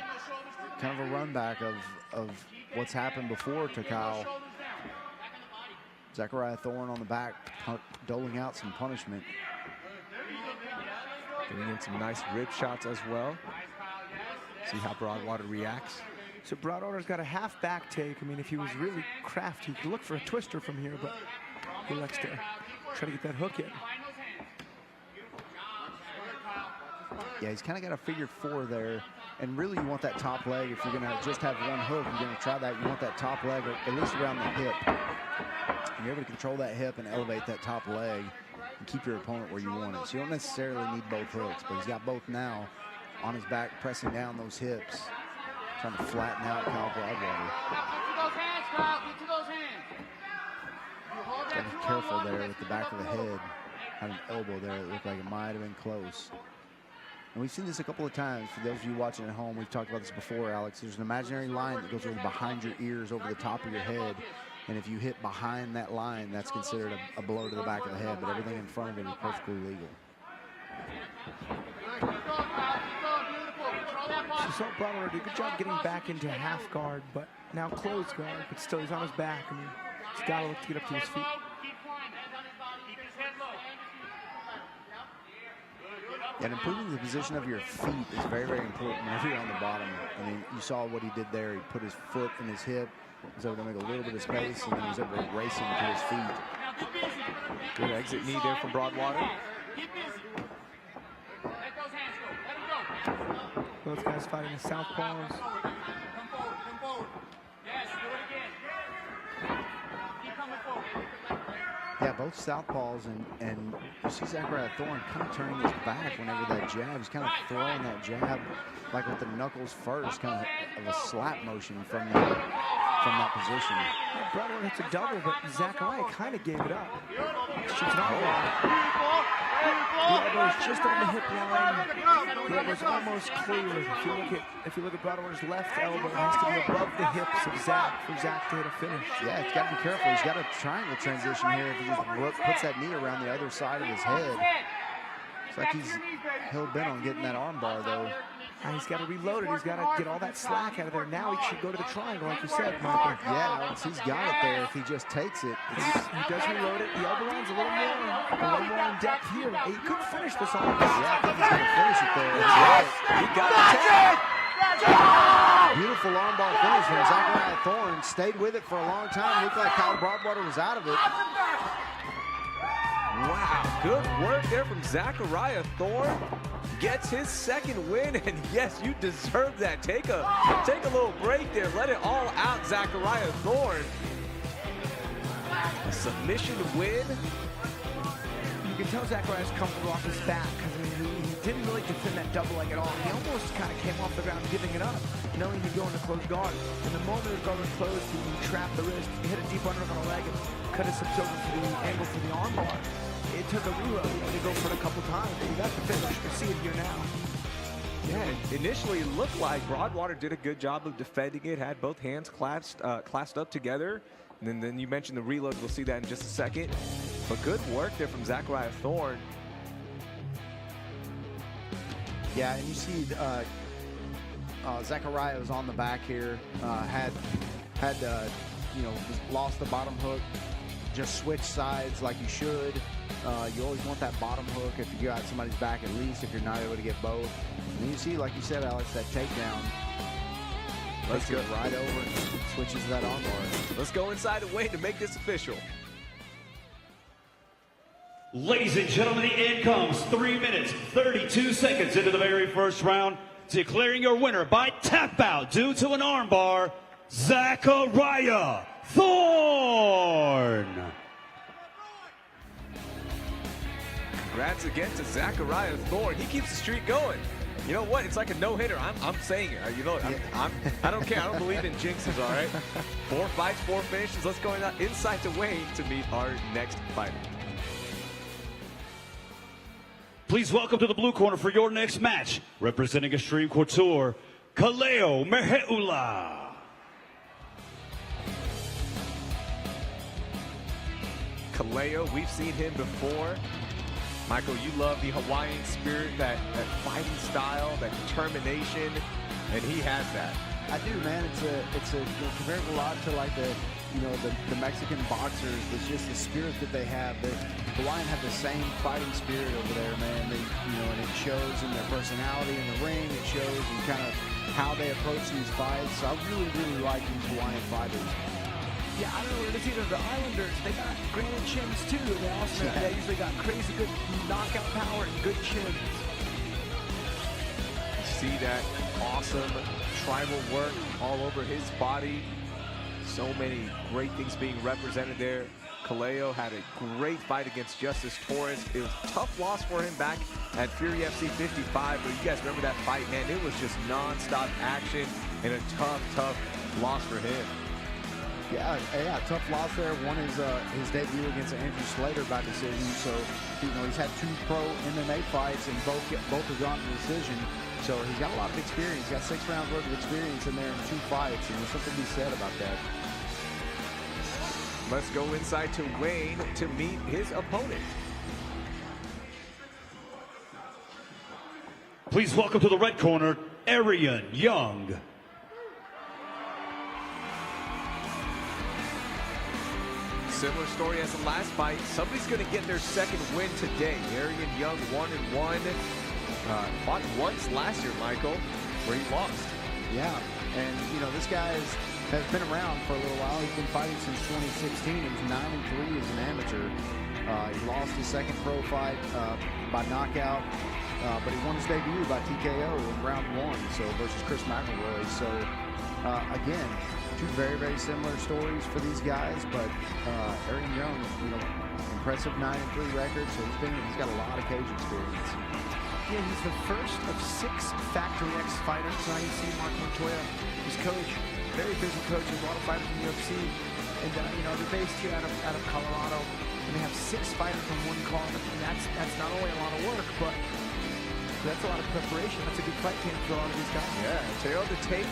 run back of what's happened before to Kyle. Zachariah Thorne on the back, doling out some punishment. Getting in some nice rib shots as well. See how Broadwater reacts. So Broadwater's got a half back take. I mean, if he was really crafty, he could look for a twister from here, but he likes to try to get that hook in. Yeah, he's kind of got a figure 4 there. And really, you want that top leg. If you're going to just have one hook, you're going to try that. You want that top leg, or at least around the hip. And you're able to control that hip and elevate that top leg and keep your opponent where you want it. So you don't necessarily need both hooks, but he's got both now on his back, pressing down those hips, trying to flatten out Kyle Broadwater. Got to be careful there with the back of the head. Had an elbow there that looked like it might have been close. And we've seen this a couple of times. For those of you watching at home, we've talked about this before, Alex. There's an imaginary line that goes over behind your ears, over the top of your head. And if you hit behind that line, that's considered a blow to the back of the head, but everything in front of it is perfectly legal. So saw Broadwater do a good job getting back into half guard, but now closed guard, but still he's on his back. I mean, he's got to look to get up to his feet. And improving the position of your feet is very, very important whenever you're on the bottom. I mean, you saw what he did there. He put his foot in his hip, was able to make a little bit of space, and then he was able to race him to his feet. Good exit knee there from Broadwater. Both guys fighting the southpaws. Yeah, both southpaws, and you see Zachariah Thorne kind of turning his back whenever that jab. He's kind of throwing that jab like with the knuckles first, kind of a slap motion from that position. Yeah, Broadwater hits a double, but Zachariah kind of gave it up. Shoots an arm. The elbow is just on the hip line. The elbow is almost clear. If you look at Broadwater's left elbow, it has to be above the hips of Zach for Zach to hit a finish. Yeah, he's got to be careful. He's got a triangle transition here. If he just puts that knee around the other side of his head. It's like he's hell-bent on getting that arm bar, though. He's got to reload it. He's got to get all that slack out of there. Now he should go to the triangle, like you said, Michael. Yeah, once he's got it there, if he just takes it. He does reload it. The elbow line's a little more in depth here. He could finish this on. Yeah, I think he's going to finish it there. Yes, he got it. Beautiful armbar finish from Zachariah Thorne. Stayed with it for a long time. Looked like Kyle Broadwater was out of it. Wow, good work there from Zachariah Thorne. Gets his second win, and yes, you deserve that. Take a little break there. Let it all out, Zachariah Thorne. A submission win. You can tell Zachariah's comfortable off his back because he didn't really defend that double leg at all. He almost kind of came off the ground giving it up, knowing he'd go into close guard. And the moment his guard was closed, he trapped the wrist, he hit a deep underhook on the leg, and cut his hips over for the angle for the arm bar. It took a reload to go for it a couple times, but he got the finish. You can see it here now. Yeah, initially it looked like Broadwater did a good job of defending it, had both hands clasped up together. And then you mentioned the reload. We'll see that in just a second. But good work there from Zachariah Thorne. Yeah, and you see Zachariah was on the back here, lost the bottom hook, just switch sides like you should. You always want that bottom hook if you got somebody's back, at least if you're not able to get both. And you see, like you said, Alex, that takedown. Let's go right over and switches that on bar. Let's go inside the weight to make this official. Ladies and gentlemen, the end comes 3 minutes, 32 seconds into the very first round. Declaring your winner by tap out due to an armbar, Zachariah Thorne. Congrats again to Zachariah Thorne. He keeps the streak going. You know what? It's like a no-hitter. I'm saying it. You know, I don't care. I don't believe in jinxes, all right? 4 fights, 4 finishes. Let's go inside the weigh to meet our next fighter. Please welcome to the blue corner for your next match, representing Extreme Couture, Mahila. Kaleo, we've seen him before. Michael, you love the Hawaiian spirit, that fighting style, that determination, and he has that. I do, man. It's a compared a lot to like the Mexican boxers. It's just the spirit that they have. The Hawaiian have the same fighting spirit over there, man. And it shows in their personality in the ring. It shows in kind of how they approach these fights. So I really, really like these Hawaiian fighters. Yeah, I don't know what it is either. The Islanders, they got granite chins too. They usually got crazy good knockout power and good chins. See that awesome tribal work all over his body. So many great things being represented there. Kaleo had a great fight against Justice Torres. It was a tough loss for him back at Fury FC 55, but you guys remember that fight, man? It was just non-stop action and a tough loss for him. Yeah, tough loss there. Won his debut against Andrew Slater by decision. So, he's had 2 pro MMA fights and both have gone to decision. So he's got a lot of experience. He's got 6 rounds worth of experience in there in 2 fights, and there's something to be said about that. Let's go inside to Wayne to meet his opponent. Please welcome to the red corner, Arian Young. Similar story as the last fight. Somebody's going to get their second win today. Arian Young 1-1. Fought once last year, Michael, where he lost. Yeah, and you know, this guy has been around for a little while. He's been fighting since 2016. He was 9-3 as an amateur. He lost his second pro fight by knockout, but he won his debut by TKO in round 1, so versus Chris McElroy. So again, two very, very similar stories for these guys, but Arian Young, you know, impressive 9-3 record, so he's got a lot of cage experience. Yeah, he's the first of 6 Factory X fighters. Now you see Mark Montoya, his coach, very busy coach, a lot of fighters in the UFC, and you know, they're based here out of Colorado, and they have 6 fighters from one card. And that's not only a lot of work, but that's a lot of preparation. That's a good fight camp for a lot of these guys. Yeah, tail the tape.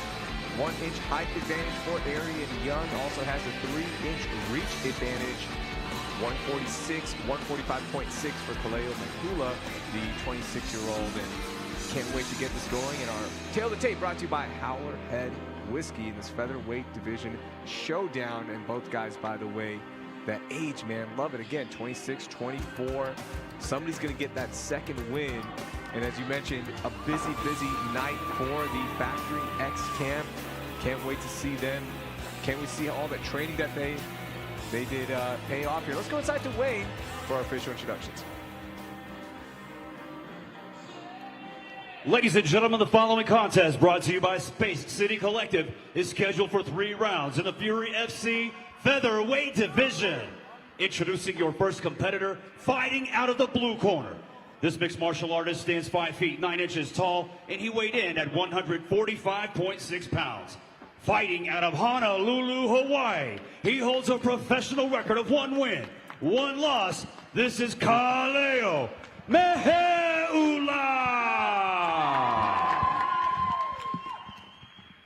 1-inch height advantage for Arian Young. Also has a 3-inch reach advantage. 146, 145.6 for Kaleo Mahila, the 26-year-old, and can't wait to get this going. And our tail of the tape brought to you by Howler Head Whiskey in this featherweight division showdown. And both guys, by the way, that age, man, love it. Again, 26, 24. Somebody's going to get that second win. And as you mentioned, a busy, busy night for the Factory X camp. Can't wait to see them. Can't we see all that training that they did pay off here. Let's go inside to Wayne for our official introductions. Ladies and gentlemen, the following contest brought to you by Space City Collective is scheduled for 3 rounds in the Fury FC featherweight division. Introducing your first competitor, fighting out of the blue corner. This mixed martial artist stands 5 feet 9 inches tall, and he weighed in at 145.6 pounds. Fighting out of Honolulu, Hawaii, he holds a professional record of 1 win, 1 loss. This is Kaleo Mahila.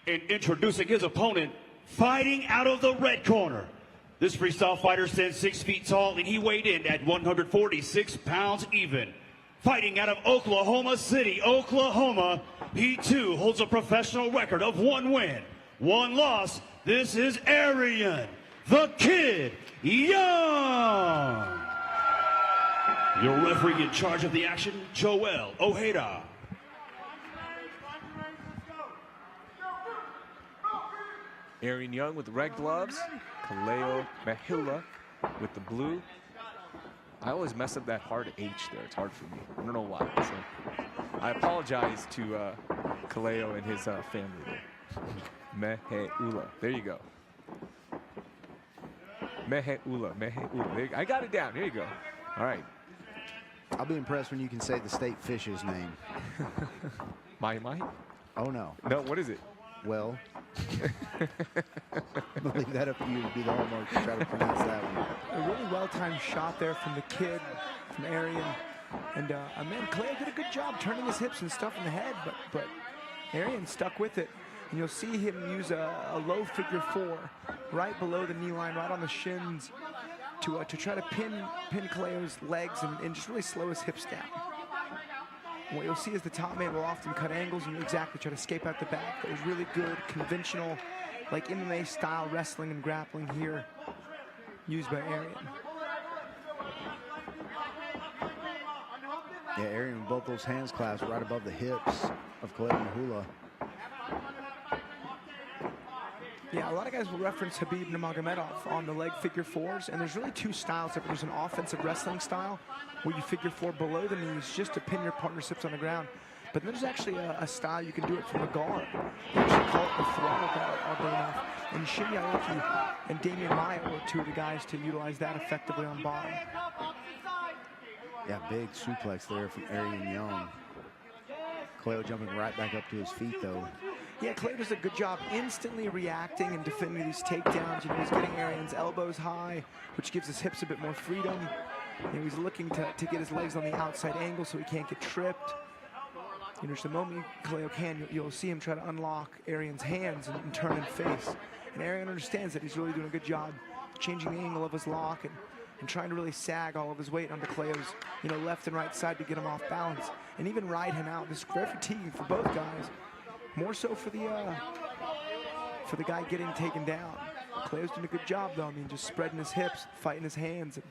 And introducing his opponent, fighting out of the red corner. This freestyle fighter stands 6 feet tall, and he weighed in at 146 pounds even. Fighting out of Oklahoma City, Oklahoma, he too holds a professional record of 1 win, 1 loss. This is Arian, the Kid Young. Your referee in charge of the action, Joel Ojeda. Arian Young with the red gloves. Kaleo Mahila with the blue. I always mess up that hard H there. It's hard for me. I don't know why. So I apologize to Kaleo and his family there. Mahila. There you go. Mahila. Mahila. I got it down. Here you go. All right. I'll be impressed when you can say the state fish's name. Mahi? Oh, no. No, what is it? Well, I'll leave that up to you to do the homework to try to pronounce that one. A really well-timed shot there from the kid, from Arian. And, man, Kaleo did a good job turning his hips and stuff in the head, but Arian stuck with it. And you'll see him use a low figure 4 right below the knee line, right on the shins, to try to pin Kaleo's legs and just really slow his hips down. And what you'll see is the top man will often cut angles and exactly try to escape out the back. That was really good, conventional, like MMA style wrestling and grappling here, used by Arian. Yeah, Arian with both those hands clasped right above the hips of Kaleo Mahila. Yeah, a lot of guys will reference Khabib Nurmagomedov on the leg figure 4s, and there's really 2 styles. There's an offensive wrestling style where you figure 4 below the knees just to pin your partnerships on the ground. But then there's actually a style you can do it from the guard. They actually call it the throttle guard, oddly enough. And Shin Aoki and Damian Maya were 2 of the guys to utilize that effectively on bottom. Yeah, big suplex there from Arian Young. Kaleo jumping right back up to his feet, though. Yeah, Kaleo does a good job instantly reacting and defending these takedowns. You know, he's getting Arian's elbows high, which gives his hips a bit more freedom. You know, he's looking to get his legs on the outside angle so he can't get tripped. You know, just the moment Kaleo can, you'll see him try to unlock Arian's hands and turn and face. And Arian understands that he's really doing a good job changing the angle of his lock and trying to really sag all of his weight onto Cleo's, you know, left and right side to get him off balance and even ride him out. This is very fatiguing for both guys. More so for the guy getting taken down. Cleo's doing a good job though. I mean, just spreading his hips, fighting his hands, and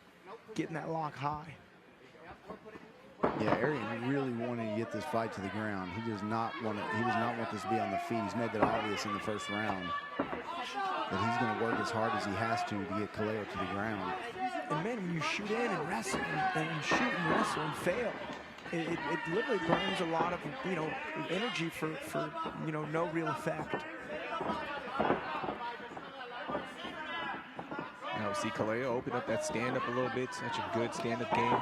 getting that lock high. Yeah, Arian really wanted to get this fight to the ground. He does not want it. He does not want this to be on the feet. He's made that obvious in the first round. That he's going to work as hard as he has to get Kaleo to the ground. And man, when you shoot in and wrestle and shoot and wrestle and fail, it literally burns a lot of, you know, energy for you know, no real effect. Now we see Kaleo open up that stand-up a little bit. Such a good stand-up game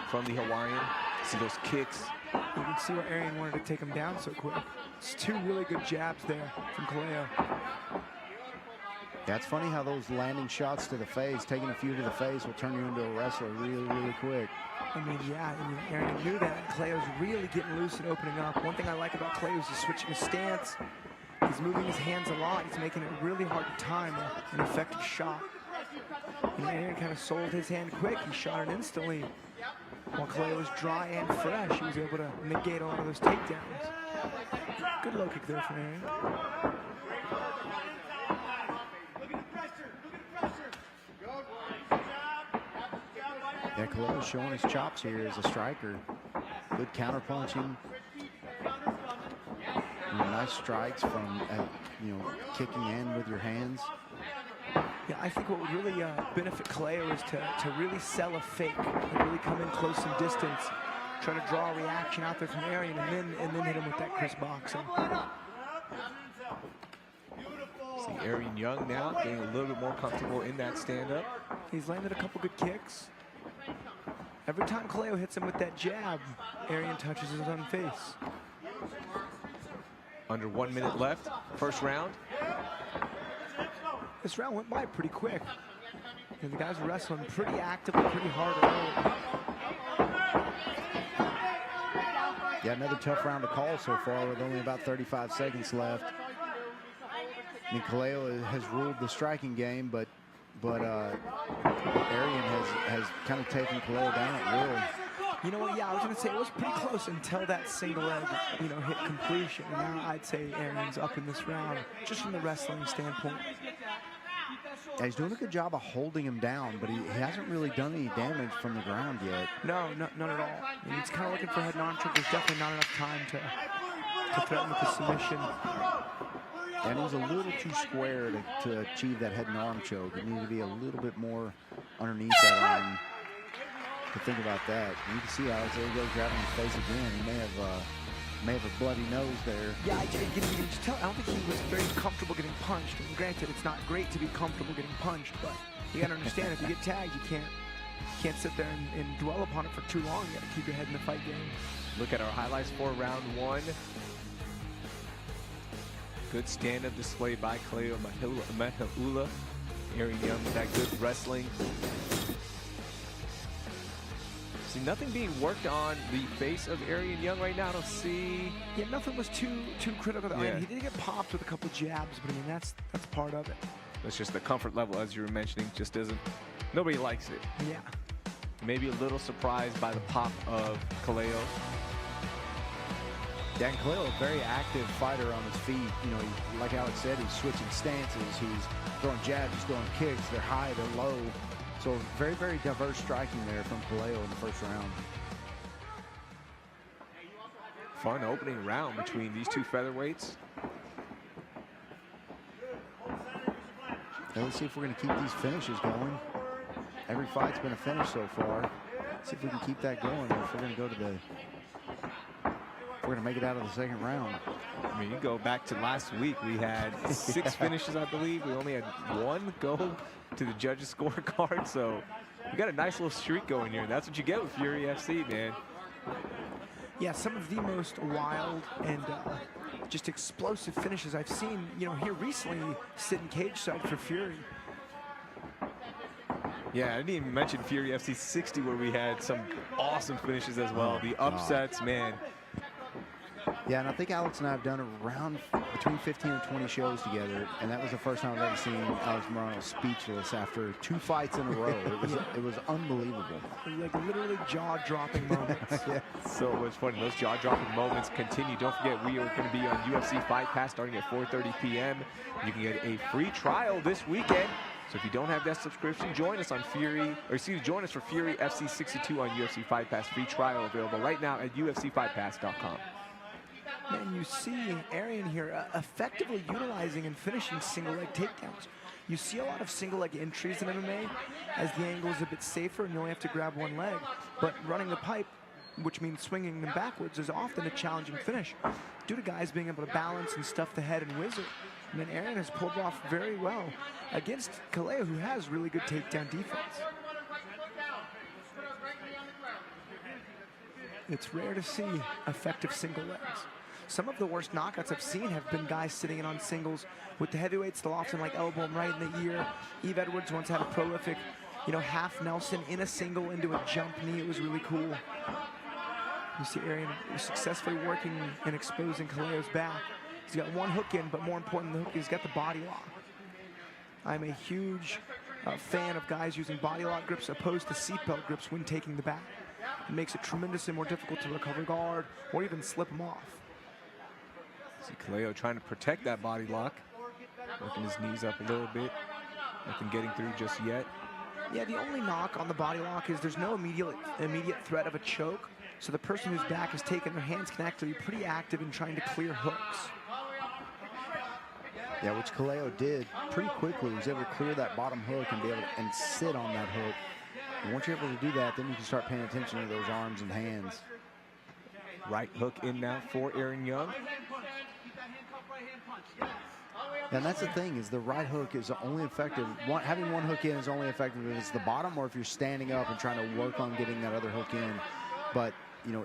from the Hawaiian. See those kicks. You can see why Arian wanted to take him down so quick. It's two really good jabs there from Kaleo. Yeah, it's funny how those landing shots to the face, taking a few to the face, will turn you into a wrestler really, really quick. I mean, yeah, I mean, Arian knew that. Kaleo's really getting loose and opening up. One thing I like about Kaleo is he's switching his stance. He's moving his hands a lot. He's making it really hard to time an effective shot. And Arian kind of sold his hand quick. He shot it instantly. While Kaleo was dry and fresh, he was able to negate a lot of those takedowns. Good low kick there from Arian. Yeah, Kaleo's showing his chops here as a striker. Good counter punching. Nice strikes from, you know, kicking in with your hands. Yeah, I think what would really benefit Kaleo is to really sell a fake, and really come in close and distance, try to draw a reaction out there from Arian, and then hit him with that crisp boxing. See Arian Young now getting a little bit more comfortable in that stand-up. He's landed a couple good kicks. Every time Kaleo hits him with that jab, Arian touches his own face. Under 1 minute left, first round. This round went by pretty quick. And the guys were wrestling pretty actively, pretty hard early. Yeah, another tough round to call so far with only about 35 seconds left. I mean, Kaleo has ruled the striking game, but Arian has kind of taken Kaleo down at will. You know what? Yeah, I was going to say it was pretty close until that single leg, you know, hit completion. And now I'd say Arian's up in this round, just from the wrestling standpoint. Yeah, he's doing a good job of holding him down, but he hasn't really done any damage from the ground yet. No, none at all. I mean, he's kind of looking for head and arm trick. There's definitely not enough time to threaten with the submission. And he was a little too square to achieve that head and arm choke. It needed to be a little bit more underneath that arm to think about that. And you can see how there he goes grabbing his face again. He may have a bloody nose there. Yeah, you can just tell. I don't think he was very comfortable getting punched. And granted, it's not great to be comfortable getting punched, but you gotta understand if you get tagged, you can't sit there and dwell upon it for too long. You gotta keep your head in the fight game. Look at our highlights for round one. Good stand-up display by Kaleo Mahila. Arian Young with that good wrestling. See nothing being worked on the face of Arian Young right now. I don't see. Yeah, nothing was too critical. Yeah. I mean, he did get popped with a couple jabs, but I mean that's part of it. That's just the comfort level, as you were mentioning, just doesn't. Nobody likes it. Yeah. Maybe a little surprised by the pop of Kaleo. Dan Kaleo, a very active fighter on his feet. You know, like Alex said, he's switching stances. He's throwing jabs, he's throwing kicks. They're high, they're low. So very, very diverse striking there from Kaleo in the first round. Fun opening round between these two featherweights. Now let's see if we're going to keep these finishes going. Every fight's been a finish so far. Let's see if we can keep that going. If we're going to go to the, if we're going to make it out of the second round. I mean, you go back to last week, we had 6 finishes, I believe. We only had 1 go to the judges' scorecard, so we got a nice little streak going here. That's what you get with Fury FC, man. Yeah, some of the most wild and just explosive finishes I've seen, you know, here recently, sitting cage side for Fury. Yeah, I didn't even mention Fury FC 60, where we had some awesome finishes as well. The upsets, man. Yeah, and I think Alex and I have done around between 15 and 20 shows together, and that was the first time I've ever seen Alex Morano speechless after 2 fights in a row. It was unbelievable. Like literally jaw-dropping moments. Yeah. So much fun. Those jaw-dropping moments continue. Don't forget, we are going to be on UFC Fight Pass starting at 4:30 p.m. You can get a free trial this weekend. So if you don't have that subscription, join us on join us for Fury FC 62 on UFC Fight Pass. Free trial available right now at UFCFightPass.com. Man, you see Arian here effectively utilizing and finishing single leg takedowns. You see a lot of single leg entries in MMA as the angle is a bit safer and you only have to grab one leg. But running the pipe, which means swinging them backwards, is often a challenging finish due to guys being able to balance and stuff the head and whizzer. And then Arian has pulled off very well against Kaleo, who has really good takedown defense. It's rare to see effective single legs. Some of the worst knockouts I've seen have been guys sitting in on singles with the heavyweights. They'll often like elbow him right in the ear. Eve Edwards once had a prolific, half Nelson in a single into a jump knee. It was really cool. You see Arian successfully working and exposing Kaleo's back. He's got one hook in, but more important than the hook, he's got the body lock. I'm a huge fan of guys using body lock grips opposed to seatbelt grips when taking the back. It makes it tremendously more difficult to recover guard or even slip him off. See Kaleo trying to protect that body lock, working his knees up a little bit. Nothing getting through just yet. Yeah, the only knock on the body lock is there's no immediate threat of a choke. So the person whose back is taken, their hands can actually be pretty active in trying to clear hooks. Yeah, which Kaleo did pretty quickly. He was able to clear that bottom hook and be able to sit on that hook. And once you're able to do that, then you can start paying attention to those arms and hands. Right hook in now for Arian Young. And that's the thing, is the right hook is only effective. Having one hook in is only effective if it's the bottom or if you're standing up and trying to work on getting that other hook in. But,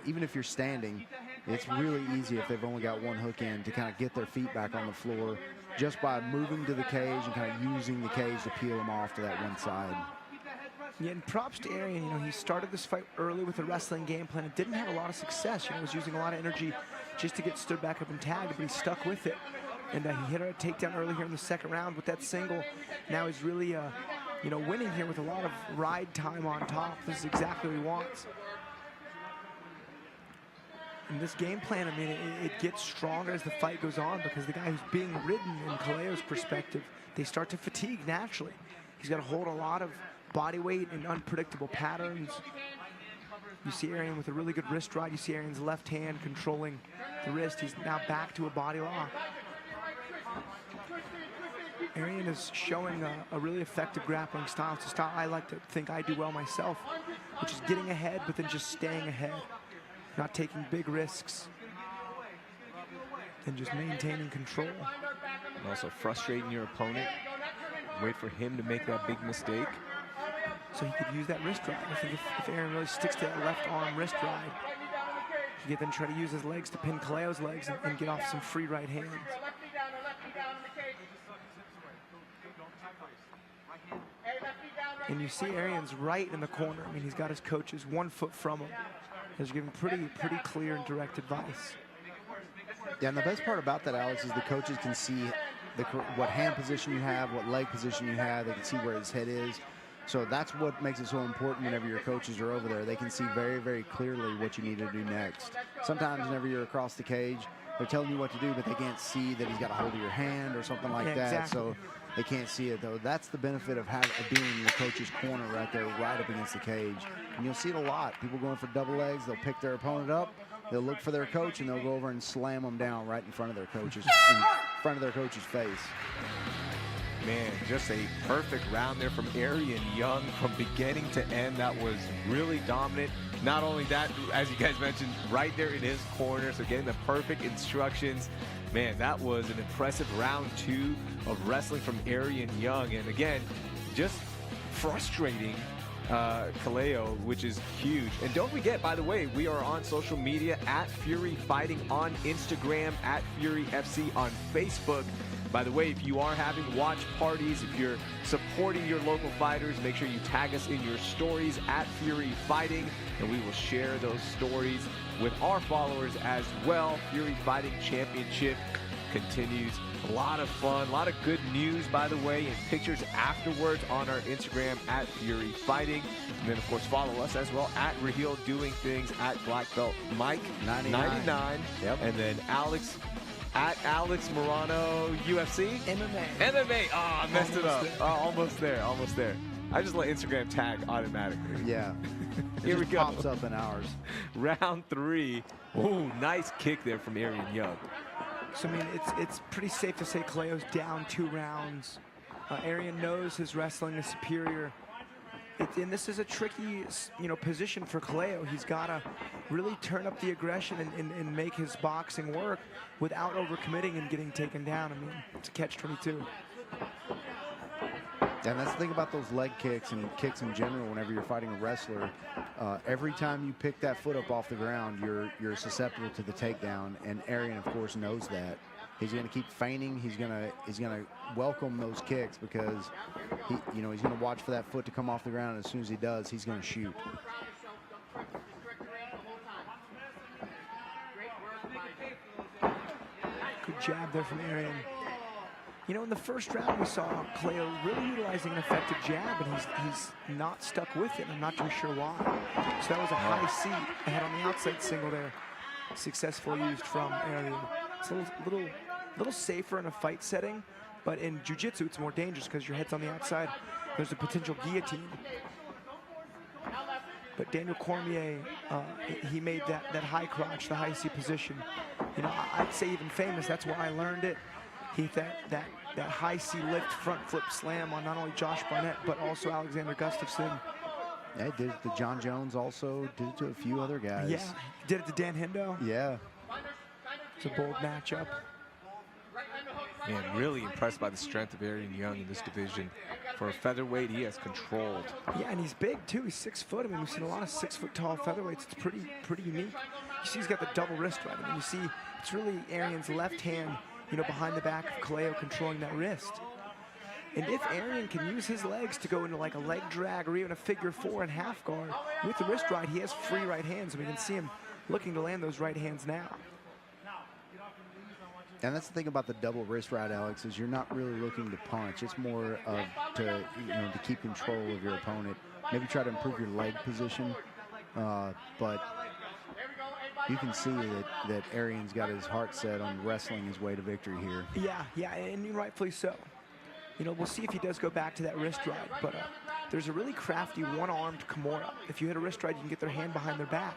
even if you're standing, it's really easy if they've only got one hook in to kind of get their feet back on the floor just by moving to the cage and kind of using the cage to peel them off to that one side. Yeah, and props to Arian. He started this fight early with a wrestling game plan. It didn't have a lot of success. Was using a lot of energy just to get stood back up and tagged, but he stuck with it. And he hit a takedown early here in the second round with that single. Now he's really, winning here with a lot of ride time on top. This is exactly what he wants. And this game plan, it gets stronger as the fight goes on because the guy who's being ridden, in Kaleo's perspective, they start to fatigue naturally. He's got to hold a lot of body weight and unpredictable patterns. You see Arian with a really good wrist ride. You see Arian's left hand controlling the wrist. He's now back to a body lock. Arian is showing a really effective grappling style. It's a style I like to think I do well myself, which is getting ahead, but then just staying ahead. Not taking big risks, and just maintaining control. And also frustrating your opponent. Wait for him to make that big mistake. So he could use that wrist ride. I think if Arian really sticks to that left arm wrist ride, he could then try to use his legs to pin Kaleo's legs and get off some free right hands. And you see Arian's right in the corner. He's got his coaches 1 foot from him. He's giving pretty clear and direct advice. Yeah, and the best part about that, Alex, is the coaches can see what hand position you have, what leg position you have. They can see where his head is. So that's what makes it so important whenever your coaches are over there. They can see very, very clearly what you need to do next. Sometimes whenever you're across the cage, they're telling you what to do, but they can't see that he's got a hold of your hand or something like that. Exactly. So they can't see it, though. That's the benefit of being in your coach's corner right there, right up against the cage. And you'll see it a lot. People going for double legs, they'll pick their opponent up, they'll look for their coach, and they'll go over and slam them down right in front of their coach's face. Man, just a perfect round there from Arian Young from beginning to end. That was really dominant. Not only that, as you guys mentioned, right there in his corner, so getting the perfect instructions. Man, that was an impressive round 2 of wrestling from Arian Young. And again, just frustrating Kaleo, which is huge. And don't forget, by the way, we are on social media at Fury Fighting on Instagram, at Fury FC on Facebook. By the way, if you are having watch parties, if you're supporting your local fighters, make sure you tag us in your stories at Fury Fighting, and we will share those stories with our followers as well. Fury Fighting Championship continues. A lot of fun, a lot of good news, by the way, and pictures afterwards on our Instagram at Fury Fighting. And then, of course, follow us as well at Raheel Doing Things, at Black Belt Mike 99. Yep. And then Alex at Alex Morano UFC. MMA. Oh, I messed it up. Oh, almost there. I just let Instagram tag automatically. Yeah. Here we go. Pops up in ours. Round 3. Ooh, nice kick there from Arian Young. So, I mean, it's pretty safe to say Kaleo's down 2 rounds. Arian knows his wrestling is superior. And this is a tricky, position for Kaleo. He's got to really turn up the aggression and make his boxing work without overcommitting and getting taken down. I mean, it's a catch-22. And that's the thing about those leg kicks and kicks in general. Whenever you're fighting a wrestler, every time you pick that foot up off the ground, you're susceptible to the takedown. And Arian, of course, knows that. He's going to keep feigning. He's going to welcome those kicks because he's going to watch for that foot to come off the ground. And as soon as he does, he's going to shoot. Good jab there from Arian. In the first round, we saw Kaleo really utilizing an effective jab, and he's not stuck with it. I'm not too sure why. So that was a high C ahead on the outside single there. Successfully used from Arian. It's a little safer in a fight setting, but in jiu-jitsu, it's more dangerous because your head's on the outside. There's a potential guillotine. But Daniel Cormier, he made that high crotch, the high C position. I'd say even famous. That's where I learned it. He that high C lift front flip slam on not only Josh Barnett but also Alexander Gustafsson. Yeah, he did it to John Jones also, did it to a few other guys. Yeah, did it to Dan Hendo. Yeah. It's a bold matchup. Man, really impressed by the strength of Arian Young in this division. For a featherweight, he has controlled. Yeah, and he's big too. He's 6 foot. I mean, we've seen a lot of 6 foot tall featherweights. It's pretty unique. You see he's got the double wrist right. I mean, you see it's really Arian's left hand, behind the back of Kaleo controlling that wrist. And if Arian can use his legs to go into like a leg drag or even a figure 4 and half guard with the wrist right, he has free right hands. And we can see him looking to land those right hands now. And that's the thing about the double wrist right, Alex, is you're not really looking to punch. It's more of to keep control of your opponent. Maybe try to improve your leg position, but you can see that Arian's got his heart set on wrestling his way to victory here. Yeah, and rightfully so. We'll see if he does go back to that wrist ride, but there's a really crafty one-armed Kimura. If you hit a wrist ride, you can get their hand behind their back.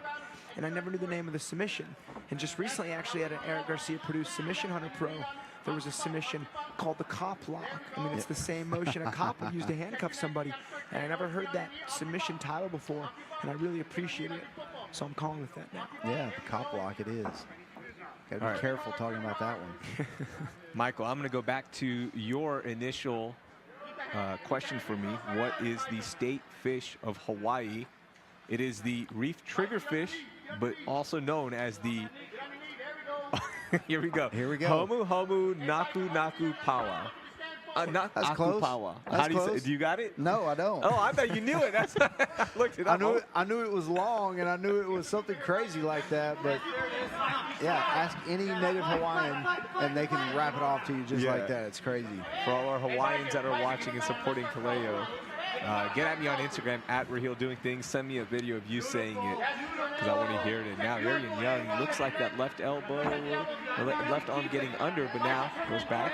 And I never knew the name of the submission. And just recently, actually, at an Eric Garcia produced Submission Hunter Pro, there was a submission called the cop lock. I mean, it's the same motion a cop would use to handcuff somebody. And I never heard that submission title before, and I really appreciate it. So I'm calling with that now. Yeah, the cop lock it is. Got to be careful talking about that one. Michael, I'm going to go back to your initial question for me. What is the state fish of Hawaii? It is the reef triggerfish, but also known as the here we go. Homu Homu Naku Naku Pawa. Not That's Aku close. Pawa. That's How do you say? close. Do you got it? No, I don't. Oh, I thought you knew it. That's I looked it up. I knew it was long, and I knew it was something crazy like that. But yeah, ask any native Hawaiian, and they can wrap it off to you just like that. It's crazy. For all our Hawaiians that are watching and supporting Kaleo, get at me on Instagram at Raheel Doing Things. Send me a video of you saying it because I want to hear it. And now Arian Young looks like that left elbow, or left arm getting under, but now goes back.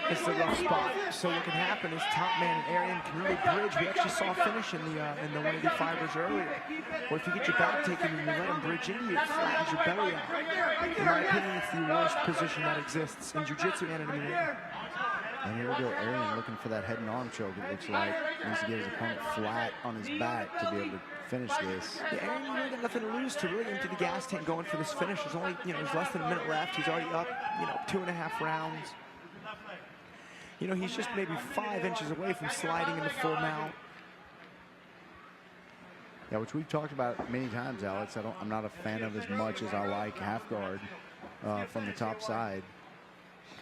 It's a rough spot. So what can happen is top man and Arian can really bridge. We actually saw a finish in the 185ers earlier. Or if you get your back taken and you let him bridge into you, it flattens your belly out. In my opinion, it's the worst position that exists in jiu-jitsu and in MMA. And here we go, Arian looking for that head and arm choke, it looks like. He needs to get his opponent flat on his back to be able to finish this. Yeah, Arian really got nothing to lose to really empty the gas tank going for this finish. There's only, there's less than a minute left. He's already up, 2.5 rounds. He's just maybe 5 inches away from sliding into full mount. Yeah, which we've talked about many times, Alex. I'm not a fan of as much as I like half guard from the top side.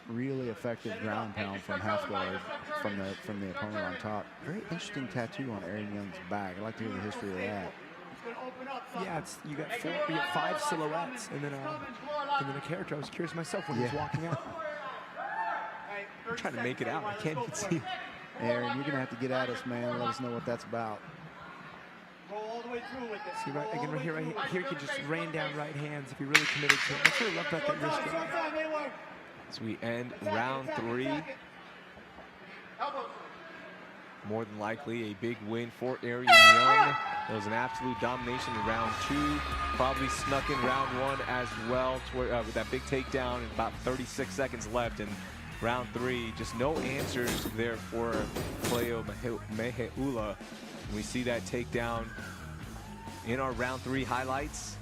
really effective ground pound from half guard from the opponent on top. Very interesting tattoo on Aaron Young's back. I'd like to hear the history of that. Yeah, you got 5 silhouettes, and then a character. I was curious myself when he was walking out. I'm trying to make it out. I can't even see. Aaron, you're gonna have to get at us, man. Let us know what that's about. See, right here, he can just rain down right hands if he really committed to it. That's what I love about that wrist guard. As we end round 3. More than likely a big win for Aaron Young. It was an absolute domination in round 2. Probably snuck in round 1 as well with that big takedown and about 36 seconds left in round 3. Just no answers there for Cleo Mahila. We see that takedown in our round 3 highlights.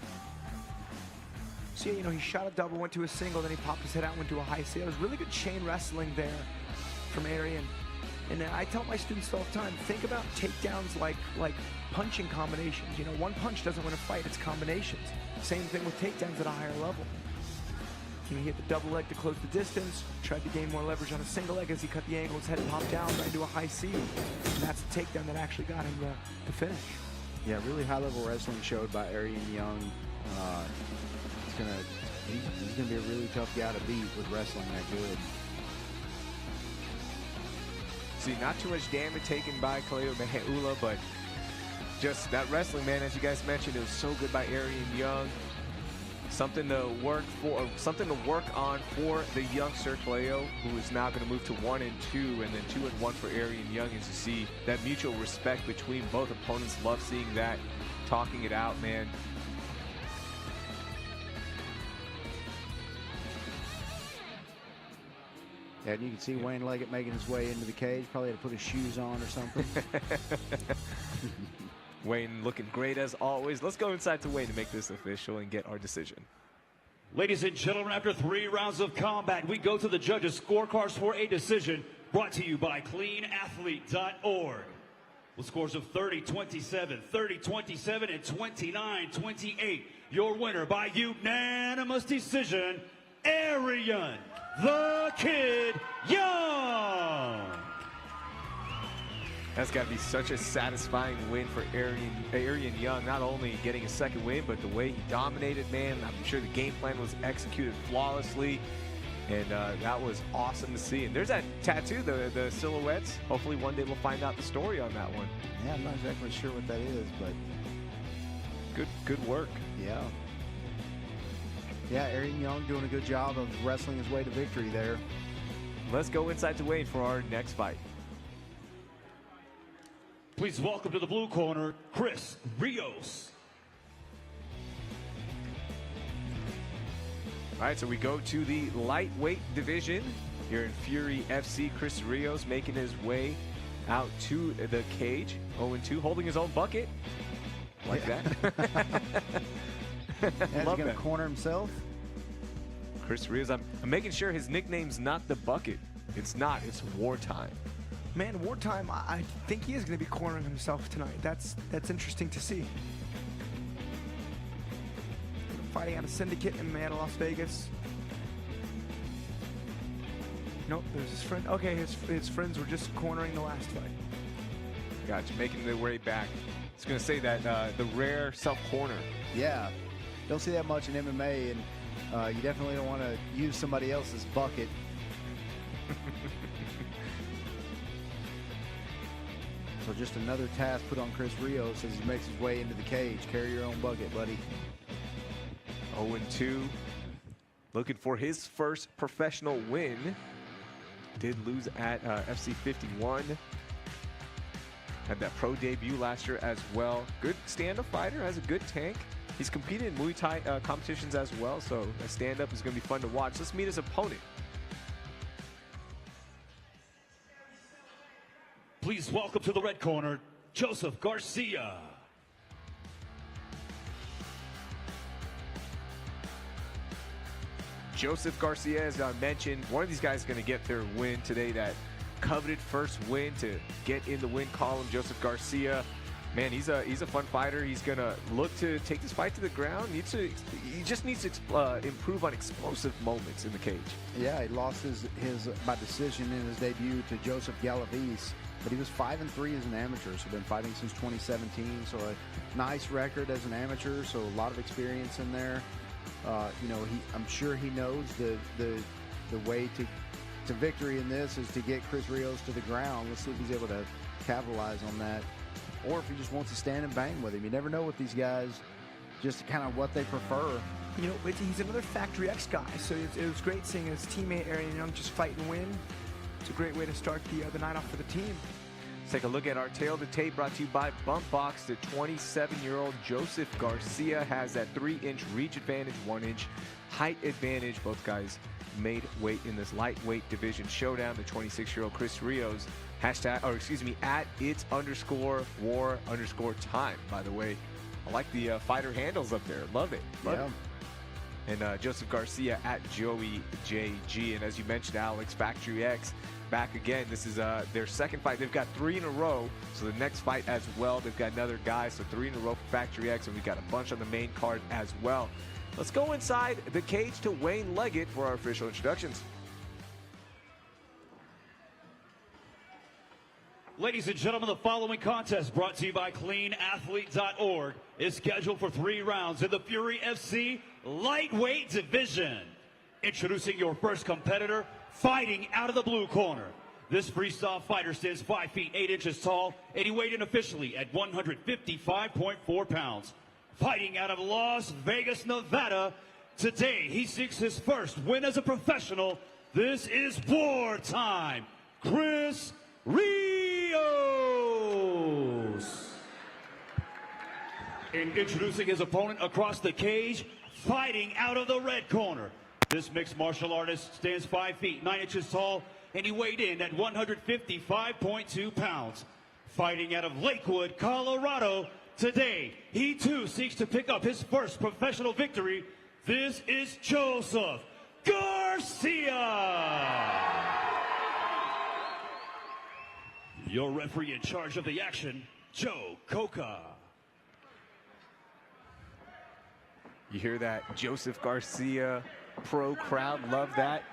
So yeah, he shot a double, went to a single, then he popped his head out, went to a high C. It was really good chain wrestling there from Arian. And I tell my students all the time, think about takedowns like punching combinations. One punch doesn't win a fight, it's combinations. Same thing with takedowns at a higher level. He hit the double leg to close the distance, tried to gain more leverage on a single leg as he cut the angle, his head popped down, right into a high C. And that's the takedown that actually got him to finish. Yeah, really high-level wrestling showed by Arian Young. He's gonna be a really tough guy to beat with wrestling that good. See, not too much damage taken by Cleo Mahila, but just that wrestling, man, as you guys mentioned, it was so good by Arian Young. Something to work on for the youngster Cleo, who is now going to move to 1-2 and then 2-1 for Arian Young. As you see that mutual respect between both opponents, love seeing that, talking it out, man. Yeah, and you can see Wayne Leggett making his way into the cage. Probably had to put his shoes on or something. Wayne looking great as always. Let's go inside to Wayne to make this official and get our decision. Ladies and gentlemen, after 3 rounds of combat, we go to the judges' scorecards for a decision brought to you by cleanathlete.org. With scores of 30-27, 30-27, and 29-28, your winner by unanimous decision, Arian the Kid Young. That's got to be such a satisfying win for Arian Young. Not only getting a second win, but the way he dominated, man. I'm sure the game plan was executed flawlessly. And that was awesome to see. And there's that tattoo, the silhouettes. Hopefully one day we'll find out the story on that one. Yeah, I'm not exactly sure what that is, but good work. Yeah. Yeah, Arian Young doing a good job of wrestling his way to victory there. Let's go inside to Wayne for our next fight. Please welcome to the blue corner, Chris Rios. All right, so we go to the lightweight division here in Fury FC. Chris Rios making his way out to the cage, 0-2, holding his own bucket. Like that. He's going to corner himself. Chris Rios, I'm making sure his nickname's not the bucket. It's not, it's Wartime. Man, Wartime, I think he is going to be cornering himself tonight. That's interesting to see. Fighting out of Syndicate in Las Vegas. Nope, there's his friend. Okay, his friends were just cornering the last fight. Gotcha, making their way back. I was going to say that the rare self-corner. Yeah, don't see that much in MMA, and you definitely don't want to use somebody else's bucket. So just another task put on Chris Rios as he makes his way into the cage. Carry your own bucket, buddy. 0-2. Looking for his first professional win. Did lose at FC 51. Had that pro debut last year as well. Good stand-up fighter, has a good tank. He's competed in Muay Thai competitions as well, so a stand-up is going to be fun to watch. Let's meet his opponent. Please welcome to the red corner, Joseph Garcia. Joseph Garcia, as I mentioned, one of these guys is going to get their win today, that coveted first win to get in the win column. Joseph Garcia Man, he's a fun fighter. He's gonna look to take this fight to the ground. He just needs to improve on explosive moments in the cage. Yeah, he lost his by decision in his debut to Joseph Galavis, but he was 5-3 as an amateur, so been fighting since 2017. So a nice record as an amateur. So a lot of experience in there. You know, I'm sure he knows the way to victory in this is to get Chris Rios to the ground. Let's see if he's able to capitalize on that, or if he just wants to stand and bang with him. You never know with these guys, just kind of what they prefer. You know, he's another Factory X guy, so it was great seeing his teammate Arian Young just fight and win. It's a great way to start the night off for the team. Let's take a look at our tail to tape, brought to you by Bump Box. The 27-year-old Joseph Garcia has that 3-inch reach advantage, 1-inch height advantage. Both guys made weight in this lightweight division showdown. The 26-year-old Chris Rios, at its_war_time. By the way, I like the fighter handles up there. Love it. Love it. And Joseph Garcia at Joey JG. And as you mentioned, Alex, Factory X back again. This is their second fight. They've got 3 in a row. So the next fight as well, they've got another guy. So 3 in a row for Factory X. And we've got a bunch on the main card as well. Let's go inside the cage to Wayne Leggett for our official introductions. Ladies and gentlemen, the following contest, brought to you by CleanAthlete.org, is scheduled for 3 rounds in the Fury FC lightweight division. Introducing your first competitor, fighting out of the blue corner. This freestyle fighter stands 5 feet 8 inches tall, and he weighed in officially at 155.4 pounds. Fighting out of Las Vegas, Nevada, today he seeks his first win as a professional. This is wartime, Chris Rios. And introducing his opponent across the cage, fighting out of the red corner. This mixed martial artist stands 5 feet 9 inches tall, and he weighed in at 155.2 pounds. Fighting out of Lakewood, Colorado, today he too seeks to pick up his first professional victory. This is Joseph Garcia. Your referee in charge of the action, Joe Coca. You hear that? Joseph Garcia, pro crowd, love that.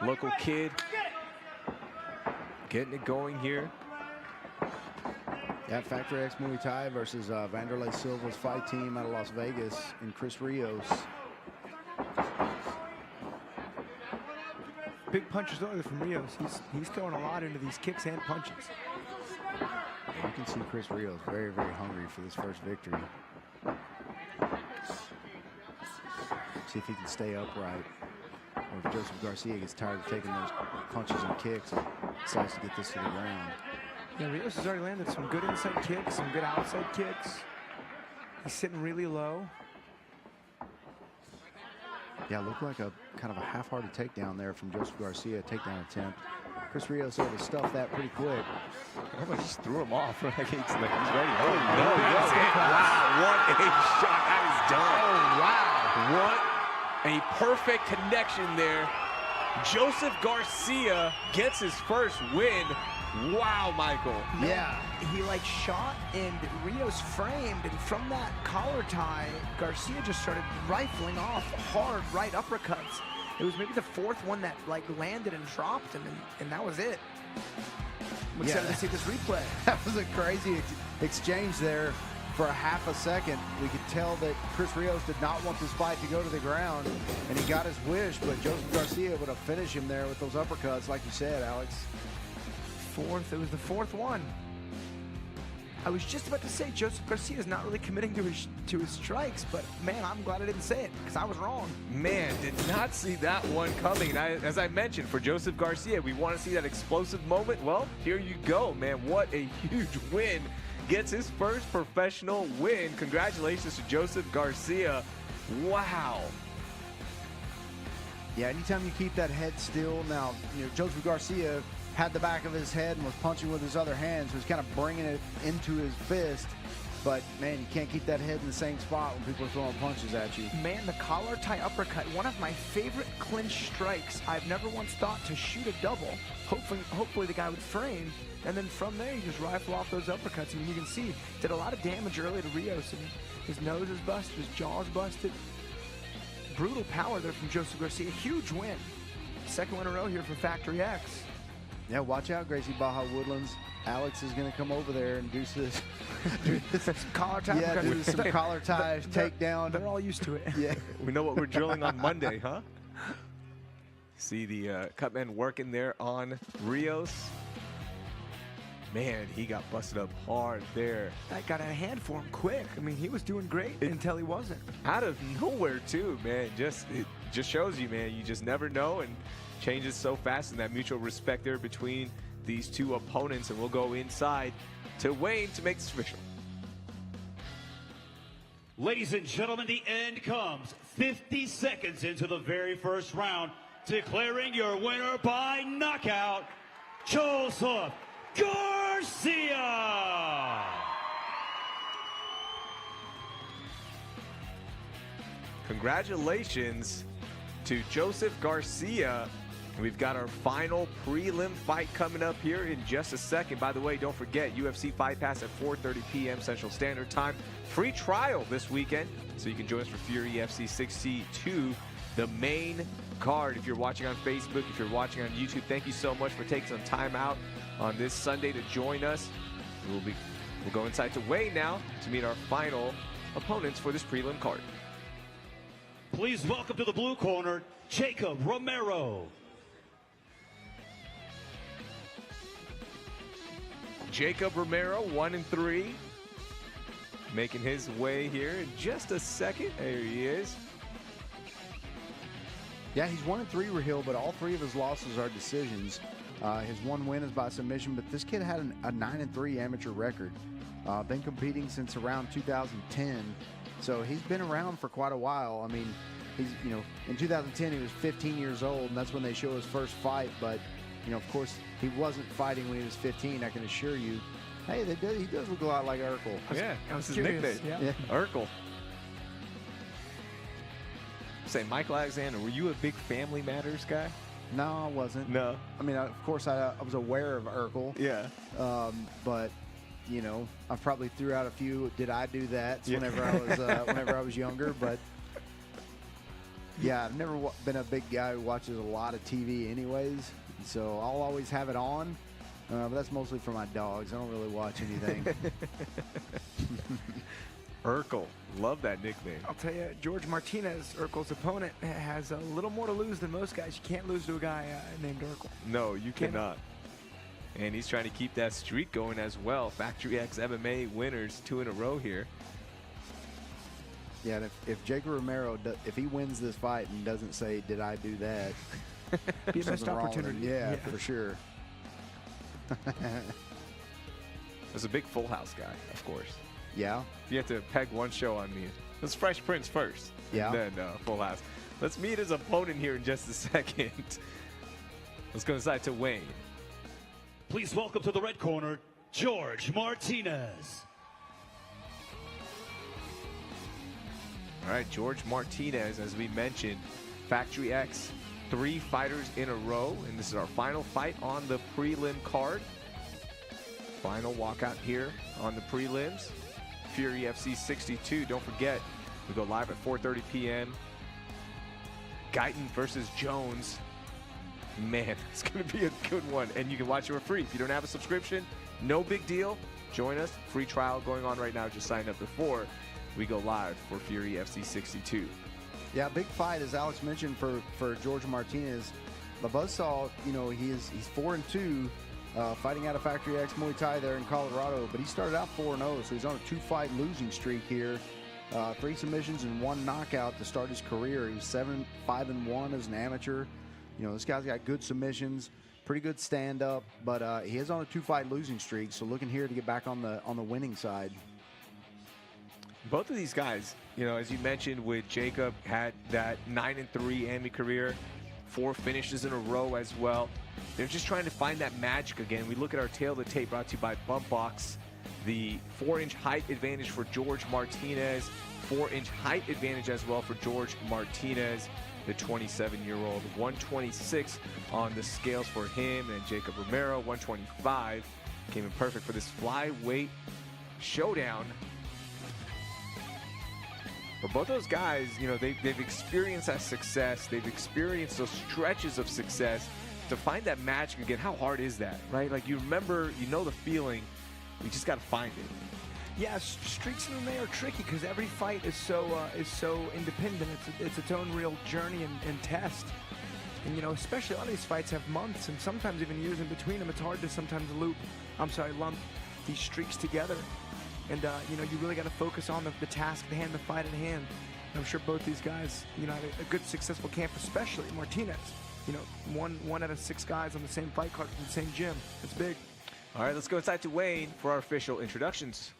Local kid getting it going here. Yeah, Factory X Muay Thai versus Vanderlei Silva's fight team out of Las Vegas and Chris Rios. Big punches earlier from Rios. He's throwing a lot into these kicks and punches. You can see Chris Rios very, very hungry for this first victory. See if he can stay upright, or if Joseph Garcia gets tired of taking those punches and kicks and decides to get this to the ground. Yeah, Rios has already landed some good inside kicks, some good outside kicks. He's sitting really low. Yeah, looked like a kind of a half-hearted takedown there from Joseph Garcia, takedown attempt. Chris Rios able to stuff that pretty quick. Almost just threw him off. Like he's ready. Oh, no. Wow, what a shot. That is done. Oh, wow. What a perfect connection there. Joseph Garcia gets his first win. Wow, Michael. Yeah, he like shot and Rios framed, and from that collar tie, Garcia just started rifling off hard right uppercuts. It was maybe the 4th one that like landed and dropped him, and that was it. I'm excited to see this replay. That was a crazy exchange there for a half a second. We could tell that Chris Rios did not want this fight to go to the ground, and he got his wish, but Joseph Garcia able to finish him there with those uppercuts, like you said, Alex. It was the 4th one. I was just about to say Joseph Garcia is not really committing to his strikes, but man, I'm glad I didn't say it because I was wrong. Man, did not see that one coming. And as I mentioned, for Joseph Garcia, we want to see that explosive moment. Well, here you go, man. What a huge win. Gets his first professional win. Congratulations to Joseph Garcia. Wow. Yeah, anytime you keep that head still. Now, you know, Joseph Garcia had the back of his head and was punching with his other hand, so he's kind of bringing it into his fist. But, man, you can't keep that head in the same spot when people are throwing punches at you. Man, the collar tie uppercut, one of my favorite clinch strikes. I've never once thought to shoot a double. Hopefully the guy would frame, and then from there you just rifle off those uppercuts. I mean, you can see, did a lot of damage early to Rios. And his nose is busted, his jaw's busted. Brutal power there from Joseph Garcia. Huge win. Second win in a row here for Factory X. Yeah, watch out, Gracie Baja Woodlands. Alex is going to come over there and do this. Collar tie. Yeah, do some collar ties, takedown. They're all used to it. Yeah. We know what we're drilling on Monday, huh? See the cutman working there on Rios. Man, he got busted up hard there. That got out of hand for him quick. I mean, he was doing great until he wasn't. Out of nowhere, too, man. It just shows you, man. You just never know, and changes so fast, and that mutual respect there between these two opponents. And we'll go inside to Wayne to make this official. Ladies and gentlemen, the end comes 50 seconds into the very first round, declaring your winner by knockout, Joseph Garcia. Congratulations to Joseph Garcia. We've got our final prelim fight coming up here in just a second. By the way, don't forget, UFC Fight Pass at 4:30 p.m. Central Standard Time. Free trial this weekend, so you can join us for Fury FC 62, the main card. If you're watching on Facebook, if you're watching on YouTube, thank you so much for taking some time out on this Sunday to join us. We'll go inside to Wayne now to meet our final opponents for this prelim card. Please welcome to the blue corner, Jacob Romero. Jacob Romero, 1-3, making his way here in just a second. There he is. Yeah, he's 1-3, Rahil, but all three of his losses are decisions. His one win is by submission, but this kid had a 9-3 amateur record. Been competing since around 2010, so he's been around for quite a while. I mean, in 2010 he was 15 years old, and that's when they show his first fight. But of course, he wasn't fighting when he was 15. I can assure you. Hey, he does look a lot like Urkel. Yeah, that's his curious. nickname. Yeah. Urkel. Say, Michael Alexander, were you a big Family Matters guy? No, I wasn't. No. I mean, of course, I was aware of Urkel. Yeah. But I probably threw out a few "did I do that?" whenever I was younger. But yeah, I've never been a big guy who watches a lot of TV, anyways. So I'll always have it on, but that's mostly for my dogs. I don't really watch anything. Urkel, love that nickname. I'll tell you, George Martinez, Urkel's opponent, has a little more to lose than most guys. You can't lose to a guy named Urkel. No, you cannot. And he's trying to keep that streak going as well. Factory X MMA winners 2 in a row here. Yeah, and if Jacob Romero, if he wins this fight and doesn't say, "Did I do that?" Be a missed opportunity. Yeah, for sure. There's a big Full House guy, of course. Yeah. You have to peg one show on me. Let's Fresh Prince first. Yeah. Then Full House. Let's meet his opponent here in just a second. Let's go inside to Wayne. Please welcome to the red corner, George Martinez. All right, George Martinez, as we mentioned, Factory X, 3 fighters in a row, and this is our final fight on the prelim card. Final walkout here on the prelims. Fury FC 62. Don't forget, we go live at 4:30 p.m. Guyton versus Jones. Man, it's going to be a good one, and you can watch it for free. If you don't have a subscription, no big deal. Join us. Free trial going on right now. Just sign up before we go live for Fury FC 62. Yeah, big fight, as Alex mentioned, for George Martinez. The buzzsaw, he's 4-2, fighting out of Factory X Muay Thai there in Colorado. But he started out 4-0, so he's on a 2-fight losing streak here. 3 submissions and 1 knockout to start his career. He was 5-1 as an amateur. This guy's got good submissions, pretty good stand-up, but he is on a 2-fight losing streak. So looking here to get back on the winning side. Both of these guys, as you mentioned, with Jacob, had that 9-3 AMI career, 4 finishes in a row as well. They're just trying to find that magic again. We look at our tail of the tape brought to you by Bump Box. The 4-inch height advantage for George Martinez. 4-inch height advantage as well for George Martinez, the 27-year-old. 126 on the scales for him, and Jacob Romero, 125. Came in perfect for this flyweight showdown. But both those guys, you know, they've experienced that success. They've experienced those stretches of success. To find that magic again, how hard is that, right? Like, you remember, you know the feeling. You just got to find it. Yeah, streaks in MMA are tricky because every fight is so independent. It's its own real journey and test. And, you know, especially a lot of these fights have months and sometimes even years in between them. It's hard to sometimes lump these streaks together. And, you know, you really got to focus on the task at hand, the fight at hand. And I'm sure both these guys, you know, had a good, successful camp, especially Martinez. You know, one out of 6 guys on the same fight card from the same gym. It's big. All right, let's go inside to Wayne for our official introductions.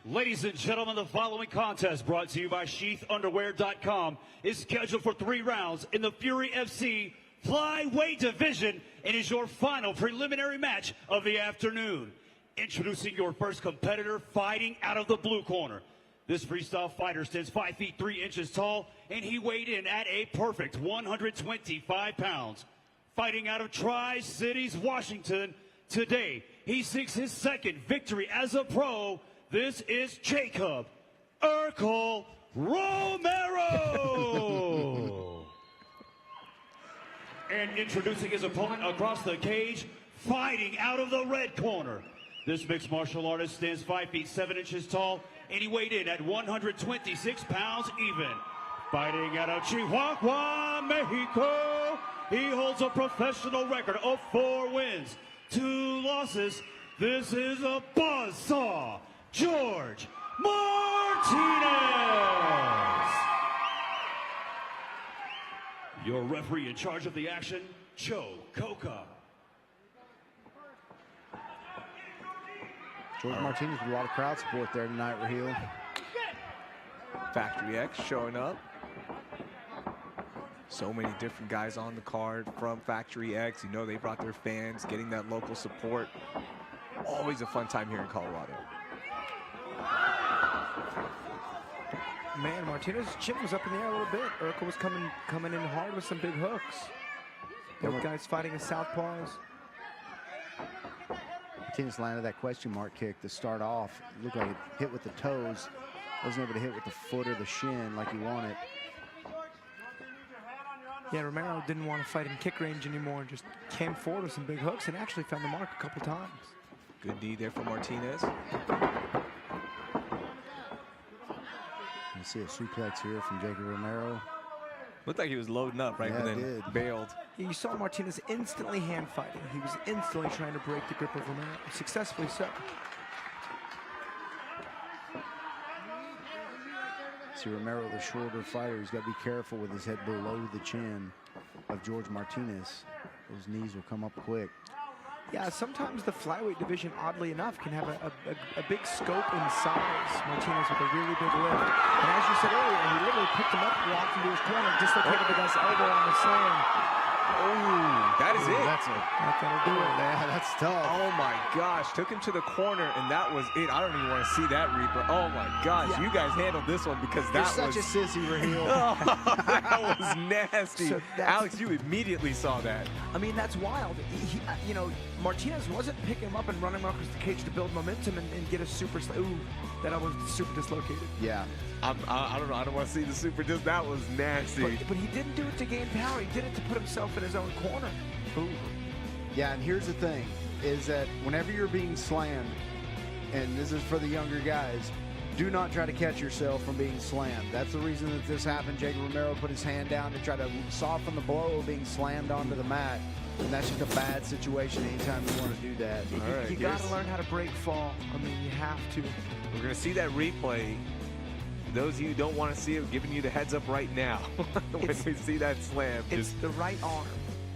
Ladies and gentlemen, the following contest, brought to you by SheathUnderwear.com, is scheduled for 3 rounds in the Fury FC Flyweight division and is your final preliminary match of the afternoon. Introducing your first competitor, fighting out of the blue corner. This freestyle fighter stands 5 feet 3 inches tall, and he weighed in at a perfect 125 pounds. Fighting out of Tri-Cities, Washington, today he seeks his 2nd victory as a pro. This is Jacob Urkel Romero. And introducing his opponent across the cage, fighting out of the red corner. This mixed martial artist stands 5 feet 7 inches tall, and he weighed in at 126 pounds even. Fighting out of Chihuahua, Mexico, he holds a professional record of 4 wins, 2 losses. This is a buzzsaw, George Martinez. Your referee in charge of the action, Joe Coca. George Martinez with a lot of crowd support there tonight, Raheel. Factory X showing up. So many different guys on the card from Factory X. You know, they brought their fans, getting that local support. Always a fun time here in Colorado. Man, Martinez's chin was up in the air a little bit. Urkel was coming in hard with some big hooks. Both guys fighting as southpaws. Martinez landed that question mark kick to start off. It looked like it hit with the toes. Wasn't able to hit with the foot or the shin like he wanted. Yeah, Romero didn't want to fight in kick range anymore. Just came forward with some big hooks and actually found the mark a couple times. Good knee there for Martinez. You see a suplex here from Jacob Romero. Looked like he was loading up, right? Yeah, But then did. bailed. You saw Martinez instantly hand fighting. He was instantly trying to break the grip of Romero. Successfully so. See Romero, the shorter fighter, he's got to be careful with his head below the chin of George Martinez. Those knees will come up quick. Yeah, sometimes the flyweight division, oddly enough, can have a big scope in size. Martinez with a really big lift. And as you said earlier, he literally picked him up, walked into his corner, dislocated the guy's elbow on the slam. Oh, that is it. That's gonna do it. Yeah, that's tough. Oh my gosh, took him to the corner, and that was it. I don't even want to see that replay. Oh my gosh, Yeah. You guys handled this one because You're that such was a sissy, Raheel. oh, that was nasty. So Alex, you immediately saw that. I mean, that's wild. You know, Martinez wasn't picking him up and running across the cage to build momentum and get a super. Ooh, that was super dislocated. Yeah. I don't know. I don't want to see the super. Just that was nasty. But he didn't do it to gain power. He did it to put himself in his own corner. Ooh. Yeah, and here's the thing, is that whenever you're being slammed, and this is for the younger guys, do not try to catch yourself from being slammed. That's the reason that this happened. Jacob Romero put his hand down to try to soften the blow of being slammed onto the mat. And that's just a bad situation anytime you want to do that. All right, You got to learn how to break fall. I mean, you have to. We're going to see that replay. Those of you who don't want to see it, giving you the heads up right now. When we see that slam. It's the right arm.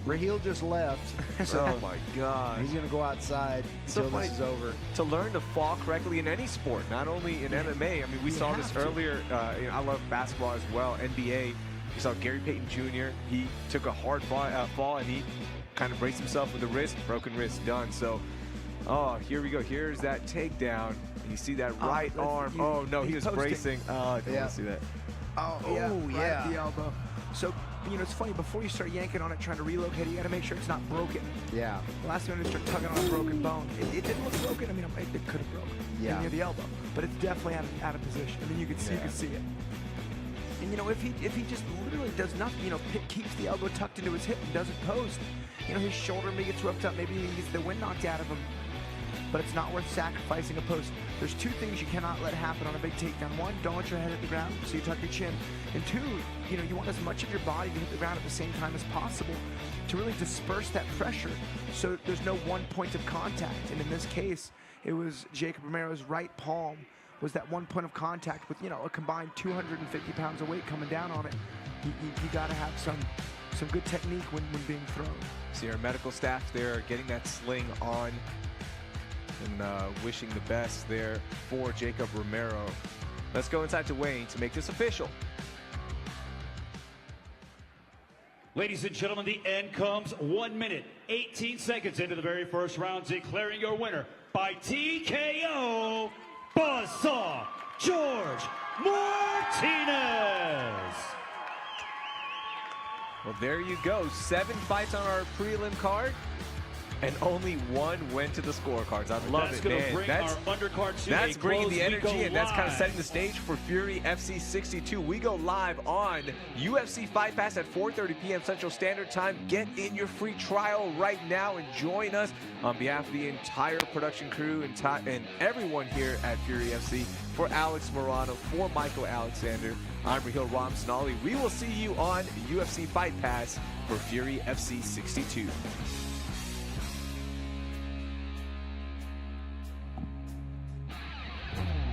Raheel just left, so Oh my gosh. he's going to go outside So until this is funny. over. To learn to fall correctly in any sport, not only in MMA. I mean, we saw this have to. earlier. I love basketball as well, NBA. You saw Gary Payton Jr. He took a hard fall and he kind of braced himself with the wrist, broken wrist, done. So, oh, here we go. Here's that takedown. You see that right arm. Oh, no, he was posting. bracing. Oh, I didn't want to see that. Oh, yeah, right at the elbow. So, you know, it's funny, before you start yanking on it, trying to relocate it, you got to make sure it's not broken. Yeah. The last time you start tugging on a broken bone, it didn't look broken. I mean, it could have broken near the elbow, but it's definitely out of position. I mean, you could see it. And, you know, if he just literally does nothing, you know, keeps the elbow tucked into his hip and doesn't post, you know, his shoulder maybe gets roughed up, maybe he gets the wind knocked out of him. But it's not worth sacrificing a post. There's two things you cannot let happen on a big takedown. One, don't let your head hit the ground, so you tuck your chin. And two, you know, you want as much of your body to hit the ground at the same time as possible to really disperse that pressure so there's no one point of contact. And in this case, it was Jacob Romero's right palm was that one point of contact with, you know, a combined 250 pounds of weight coming down on it. You got to have some good technique when being thrown. See our medical staff there getting that sling on and wishing the best there for Jacob Romero. Let's go inside to Wayne to make this official. Ladies and gentlemen, the end comes 1 minute, 18 seconds into the very first round, declaring your winner by TKO, Buzzsaw George Martinez. Well, there you go. 7 fights on our prelim card, and only 1 went to the scorecards. I love it, man. Bring our undercard to that's a bringing close. the energy, and that's kind of setting the stage for Fury FC 62. We go live on UFC Fight Pass at 4:30 p.m. Central Standard Time. Get in your free trial right now and join us on behalf of the entire production crew and everyone here at Fury FC. For Alex Morano, for Michael Alexander, I'm Rahil Ramsanali. We will see you on UFC Fight Pass for Fury FC 62.